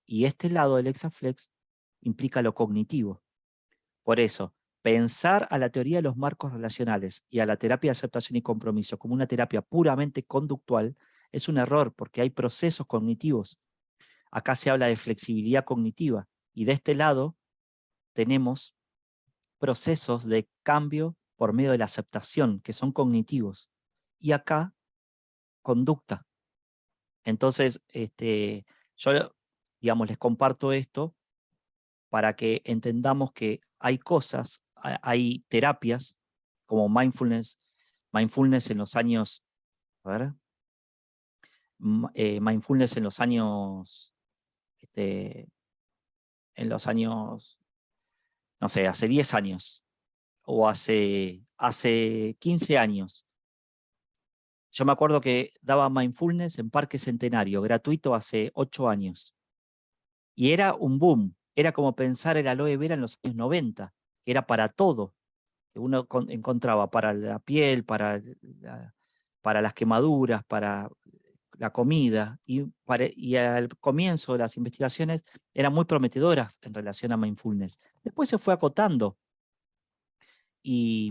Y este lado del hexaflex implica lo cognitivo. Por eso, pensar a la teoría de los marcos relacionales y a la terapia de aceptación y compromiso como una terapia puramente conductual es un error, porque hay procesos cognitivos. Acá se habla de flexibilidad cognitiva, y de este lado tenemos procesos de cambio por medio de la aceptación, que son cognitivos. Y acá, conducta. Entonces, yo, digamos, les comparto esto para que entendamos que hay cosas, hay terapias como mindfulness en los años, a ver, mindfulness en los años, no sé, hace 10 años o hace 15 años. Yo me acuerdo que daba mindfulness en Parque Centenario, gratuito hace 8 años. Y era un boom, era como pensar el aloe vera en los años 90, que era para todo, que uno encontraba para la piel, para las quemaduras, para la comida, y al comienzo las investigaciones eran muy prometedoras en relación a mindfulness. Después se fue acotando y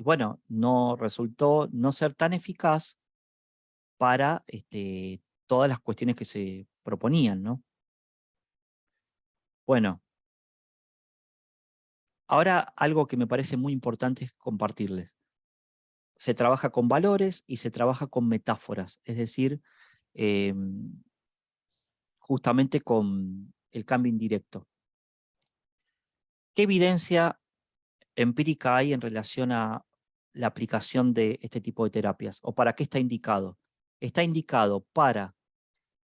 bueno, no resultó no ser tan eficaz para todas las cuestiones que se proponían, ¿no? Bueno, ahora algo que me parece muy importante es compartirles. Se trabaja con valores y se trabaja con metáforas, es decir, justamente con el cambio indirecto. ¿Qué evidencia empírica hay en relación a la aplicación de este tipo de terapias? ¿O para qué está indicado? Está indicado para,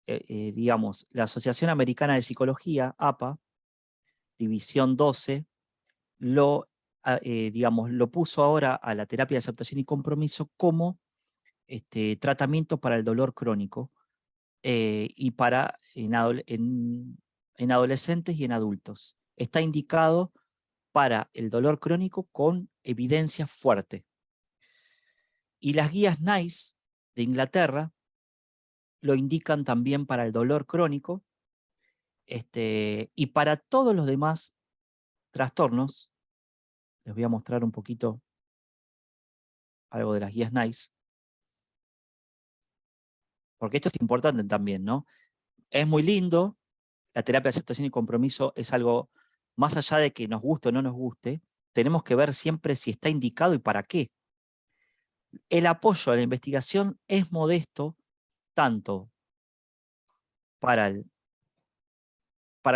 digamos, la Asociación Americana de Psicología, APA, División 12, digamos, lo puso ahora a la terapia de aceptación y compromiso como tratamiento para el dolor crónico y para en adolescentes y en adultos. Está indicado para el dolor crónico con evidencia fuerte. Y las guías NICE de Inglaterra lo indican también para el dolor crónico y para todos los demás trastornos. Les voy a mostrar un poquito algo de las guías NICE, porque esto es importante también, ¿no? Es muy lindo, la terapia de aceptación y compromiso es algo, más allá de que nos guste o no nos guste, tenemos que ver siempre si está indicado y para qué. El apoyo a la investigación es modesto tanto para el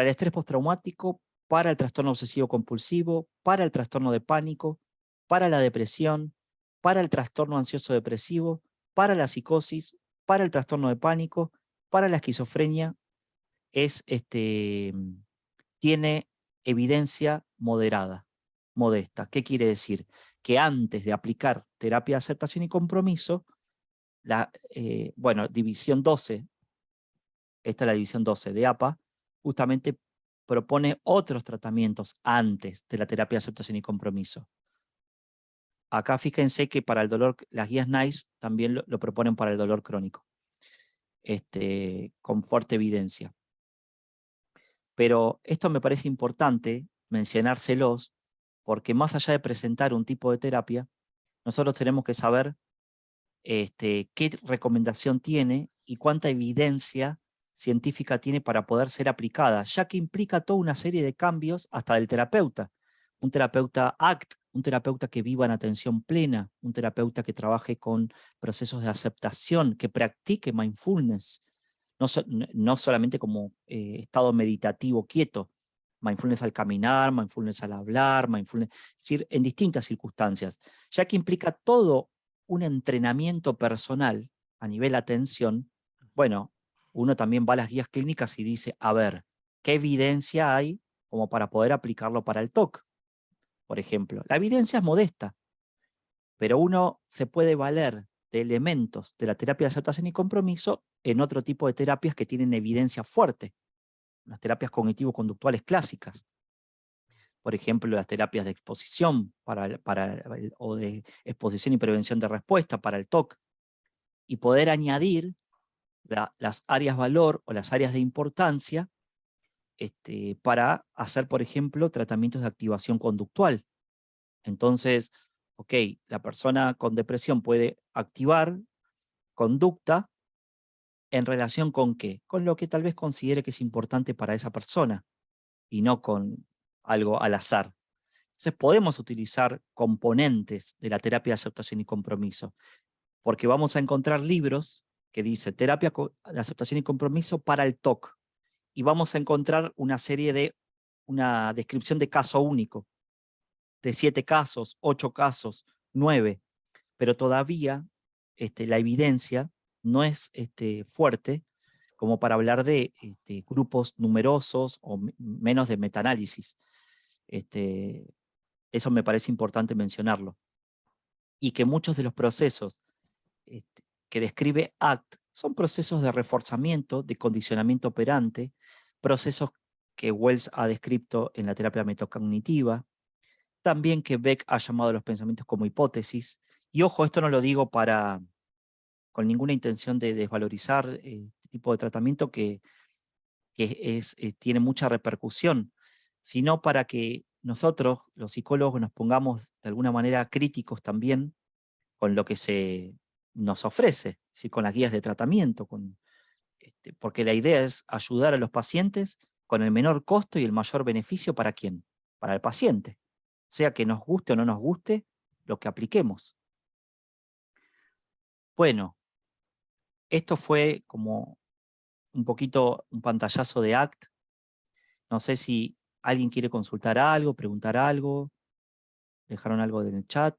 estrés postraumático, para el trastorno obsesivo compulsivo, para el trastorno de pánico, para la depresión, para el trastorno ansioso depresivo, para la psicosis, para el trastorno de pánico, para la esquizofrenia. Tiene evidencia moderada, modesta. ¿Qué quiere decir? Que antes de aplicar terapia de aceptación y compromiso, división 12, esta es la división 12 de APA, justamente propone otros tratamientos antes de la terapia de aceptación y compromiso. Acá fíjense que para el dolor, las guías NICE también lo proponen para el dolor crónico, con fuerte evidencia. Pero esto me parece importante mencionárselos, porque más allá de presentar un tipo de terapia, nosotros tenemos que saber qué recomendación tiene y cuánta evidencia científica tiene para poder ser aplicada, ya que implica toda una serie de cambios hasta del terapeuta. Un terapeuta ACT, un terapeuta que viva en atención plena, un terapeuta que trabaje con procesos de aceptación, que practique mindfulness, no solamente como estado meditativo quieto, mindfulness al caminar, mindfulness al hablar, mindfulness, es decir, en distintas circunstancias, ya que implica todo un entrenamiento personal a nivel atención, bueno, uno también va a las guías clínicas y dice, a ver, ¿qué evidencia hay como para poder aplicarlo para el TOC? Por ejemplo, la evidencia es modesta, pero uno se puede valer de elementos de la terapia de aceptación y compromiso en otro tipo de terapias que tienen evidencia fuerte, las terapias cognitivo-conductuales clásicas. Por ejemplo, las terapias de exposición o de exposición y prevención de respuesta para el TOC, y poder añadir las áreas valor o las áreas de importancia para hacer, por ejemplo, tratamientos de activación conductual. Entonces, ok, la persona con depresión puede activar conducta en relación con qué, con lo que tal vez considere que es importante para esa persona y no con algo al azar. Entonces podemos utilizar componentes de la terapia de aceptación y compromiso, porque vamos a encontrar libros que dice terapia de aceptación y compromiso para el TOC, y vamos a encontrar una descripción de caso único, de 7 casos, 8 casos, 9, pero todavía la evidencia no es fuerte como para hablar de grupos numerosos o menos de metaanálisis. Eso me parece importante mencionarlo. Y que muchos de los procesos que describe ACT son procesos de reforzamiento, de condicionamiento operante, procesos que Wells ha descrito en la terapia metacognitiva, también que Beck ha llamado a los pensamientos como hipótesis. Y ojo, esto no lo digo con ninguna intención de desvalorizar este tipo de tratamiento que tiene mucha repercusión, sino para que nosotros, los psicólogos, nos pongamos de alguna manera críticos también con lo que se nos ofrece, ¿sí? Con las guías de tratamiento, porque la idea es ayudar a los pacientes con el menor costo y el mayor beneficio ¿para quién? Para el paciente, sea que nos guste o no nos guste lo que apliquemos. Bueno, esto fue como un poquito un pantallazo de ACT. No sé si alguien quiere consultar algo, preguntar algo, dejaron algo en el chat.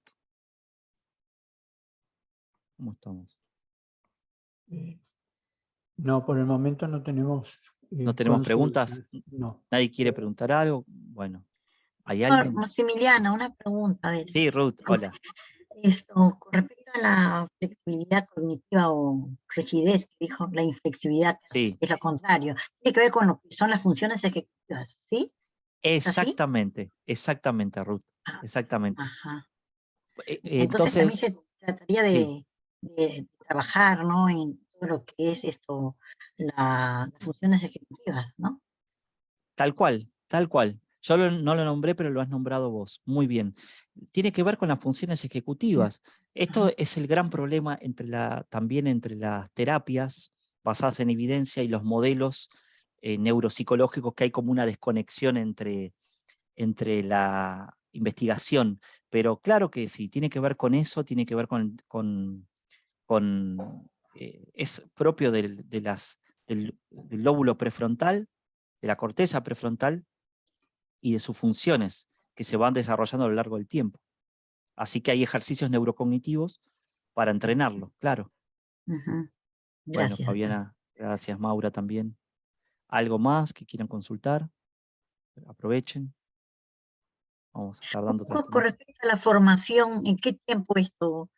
¿Cómo estamos? No, por el momento no tenemos ¿No tenemos preguntas? consultas. No. ¿Nadie quiere preguntar algo? Bueno, ¿hay Doctor alguien? Maximiliana, una pregunta de Sí, Ruth, hola. esto, con respecto a la flexibilidad cognitiva o rigidez, que dijo la inflexibilidad, Sí, es lo contrario. Tiene que ver con lo que son las funciones ejecutivas, ¿sí? ¿Es así? exactamente, Ruth, Ah, exactamente. ajá. Entonces también Entonces, se trataría sí, de trabajar, ¿no? En todo lo que es esto, las funciones ejecutivas, ¿no? tal cual, tal cual. Yo no lo nombré, pero lo has nombrado vos. Muy bien. Tiene que ver con las funciones ejecutivas. Esto Ajá. es el gran problema también entre las terapias basadas en evidencia y los modelos neuropsicológicos, que hay como una desconexión entre la investigación. Pero claro que sí, tiene que ver con eso, tiene que ver es propio del lóbulo prefrontal, de la corteza prefrontal y de sus funciones que se van desarrollando a lo largo del tiempo. Así que hay ejercicios neurocognitivos para entrenarlo, claro. Ujú. Bueno, Gracias, doctor. Fabiana, gracias, Maura también. ¿Algo más que quieran consultar? Aprovechen. Vamos a estar Un dando otro poco con tiempo. respecto a la formación, ¿en qué tiempo esto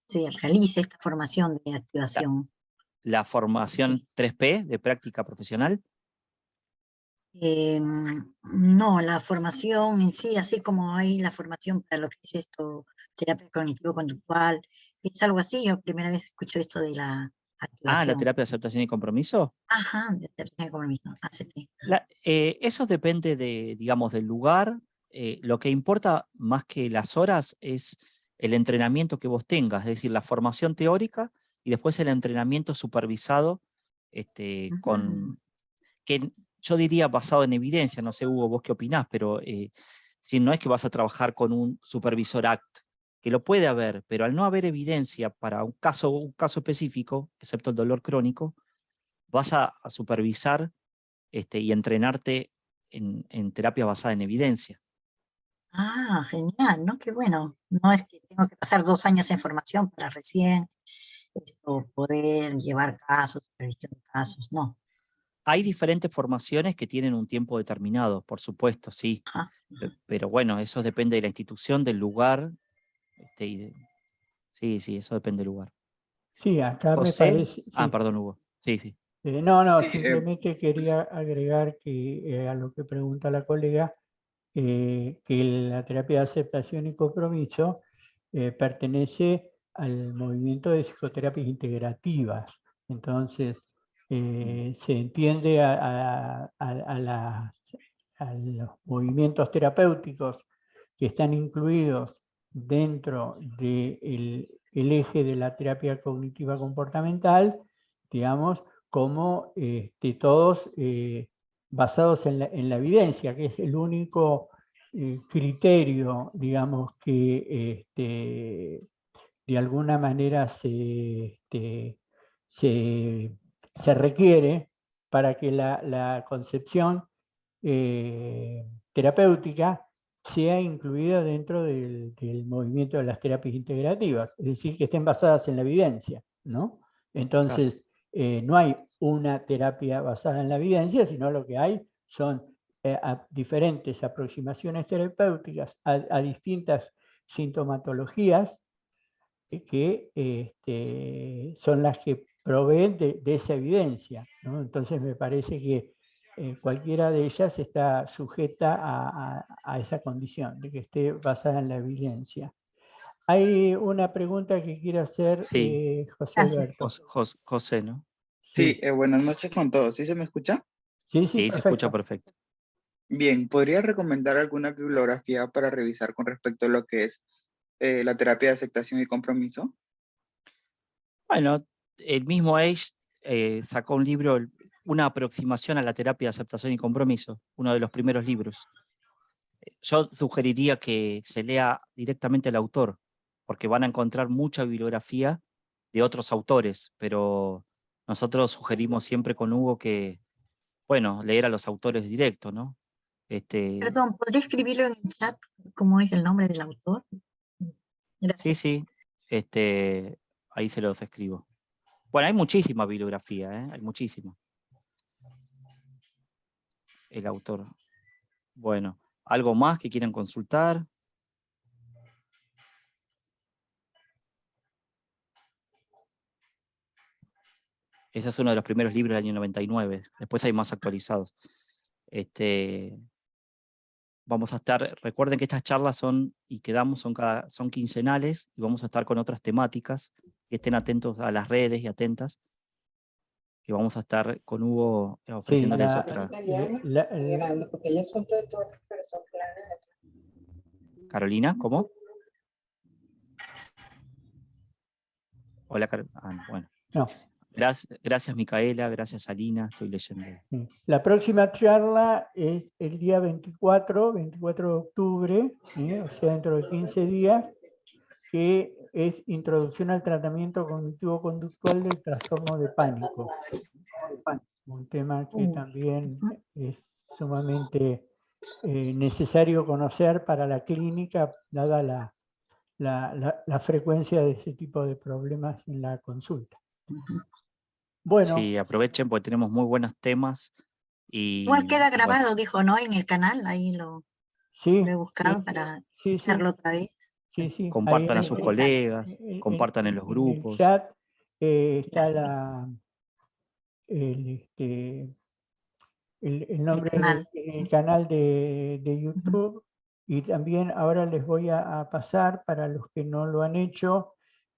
se realiza, esta formación de La, activación? la formación 3P de práctica profesional. No, la formación en sí, así como hay la formación para lo que es esto, terapia cognitivo-conductual, es algo así. Yo primera vez escucho esto de la Ah, la activación. terapia de aceptación y compromiso. Ajá, de terapia como mismo, ACT. Eso depende digamos, del lugar. Lo que importa más que las horas es el entrenamiento que vos tengas, es decir, la formación teórica y después el entrenamiento supervisado, Ujú. que yo diría basado en evidencia. No sé, Hugo, vos qué opinás, pero si no es que vas a trabajar con un supervisor ACT, que lo puede haber, pero al no haber evidencia para un caso específico, excepto el dolor crónico, vas a supervisar y entrenarte en terapia basada en evidencia. Ah, genial, ¿no? Qué bueno. No es que tengo que pasar 2 años en formación para recién poder llevar casos, supervisión de casos, no. Hay diferentes formaciones que tienen un tiempo determinado, por supuesto, sí. Ajá. Pero bueno, eso depende de la institución, del lugar. Sí, eso depende del lugar. Sí, acá me José. parece, sí. Perdón, Hugo. Sí. No, Sí, simplemente quería agregar que a lo que pregunta la colega, que la terapia de aceptación y compromiso pertenece al movimiento de psicoterapias integrativas. Entonces, se entiende a los movimientos terapéuticos que están incluidos dentro del eje de la terapia cognitiva comportamental, digamos, como todos basados en la evidencia, que es el único criterio, digamos, que de alguna manera se requiere para que la concepción terapéutica sea incluida dentro del movimiento de las terapias integrativas, es decir, que estén basadas en la evidencia, ¿no? Entonces, no hay una terapia basada en la evidencia, sino lo que hay son diferentes aproximaciones terapéuticas a distintas sintomatologías que son las que proveen de esa evidencia, ¿no? Entonces me parece que cualquiera de ellas está sujeta a esa condición, de que esté basada en la evidencia. Hay una pregunta que quiere hacer Sí. José Alberto. José, ¿no? Sí, buenas noches con todos. ¿Sí se me escucha? Sí, Sí, se escucha perfecto. Bien, ¿podría recomendar alguna bibliografía para revisar con respecto a lo que es la terapia de aceptación y compromiso? Bueno, el mismo Age sacó un libro, una aproximación a la terapia de aceptación y compromiso, uno de los primeros libros. Yo sugeriría que se lea directamente al autor, porque van a encontrar mucha bibliografía de otros autores, pero nosotros sugerimos siempre con Hugo que, bueno, leer a los autores directos, ¿no? Perdón, ¿podría escribirlo en el chat cómo es el nombre del autor? Gracias. Sí, ahí se los escribo. Bueno, hay muchísima bibliografía, hay muchísima. El autor. Bueno, ¿algo más que quieran consultar? Ese es uno de los primeros libros del año 99. Después hay más actualizados. Vamos a estar, recuerden que estas charlas son quincenales y vamos a estar con otras temáticas. Que estén atentos a las redes y atentas, que vamos a estar con Hugo ofreciéndoles otra. Porque ellas son todas, pero son claras. Carolina, ¿cómo? Hola, bueno. No. Gracias, Micaela, gracias, Alina, estoy leyendo. La próxima charla es el día 24 de octubre, o sea, dentro de 15 días, que es Introducción al Tratamiento Cognitivo-Conductual del Trastorno de Pánico. Un tema que también es sumamente necesario conocer para la clínica, dada la frecuencia de ese tipo de problemas en la consulta. Bueno. Sí, aprovechen porque tenemos muy buenos temas. Igual queda grabado, dijo, ¿no? En el canal, ahí lo he buscado para verlo otra vez. Sí. Compartan a sus colegas, compartan en los grupos. En el chat está el nombre del canal de YouTube, y también ahora les voy a pasar, para los que no lo han hecho,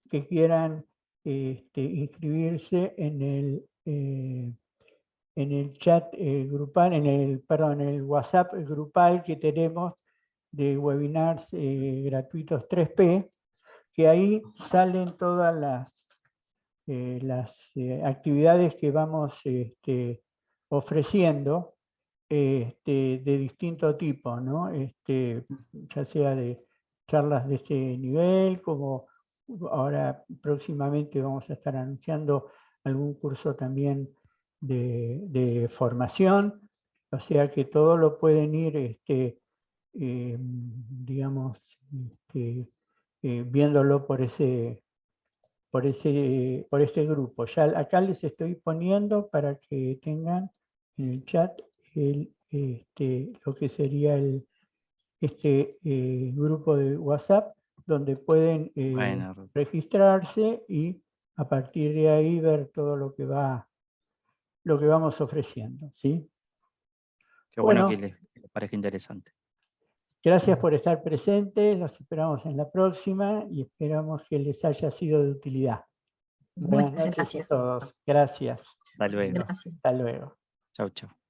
que quieran inscribirse en el chat grupal, en el WhatsApp grupal que tenemos de webinars gratuitos 3P, que ahí salen todas las actividades que vamos ofreciendo de distinto tipo, ¿no? Ya sea de charlas de este nivel, como ahora próximamente vamos a estar anunciando algún curso también de formación, o sea que todo lo pueden ir, digamos, viéndolo por ese por este grupo. Ya acá les estoy poniendo para que tengan en el chat lo que sería este grupo de WhatsApp, donde pueden Bueno, registrarse y a partir de ahí ver todo lo que vamos ofreciendo, ¿sí? qué bueno Bueno, que les parezca interesante. gracias por estar presentes, los esperamos en la próxima y esperamos que les haya sido de utilidad. Buenas Muchas noches gracias. a todos. Gracias. Hasta luego. Gracias. Hasta luego. Chau, chau.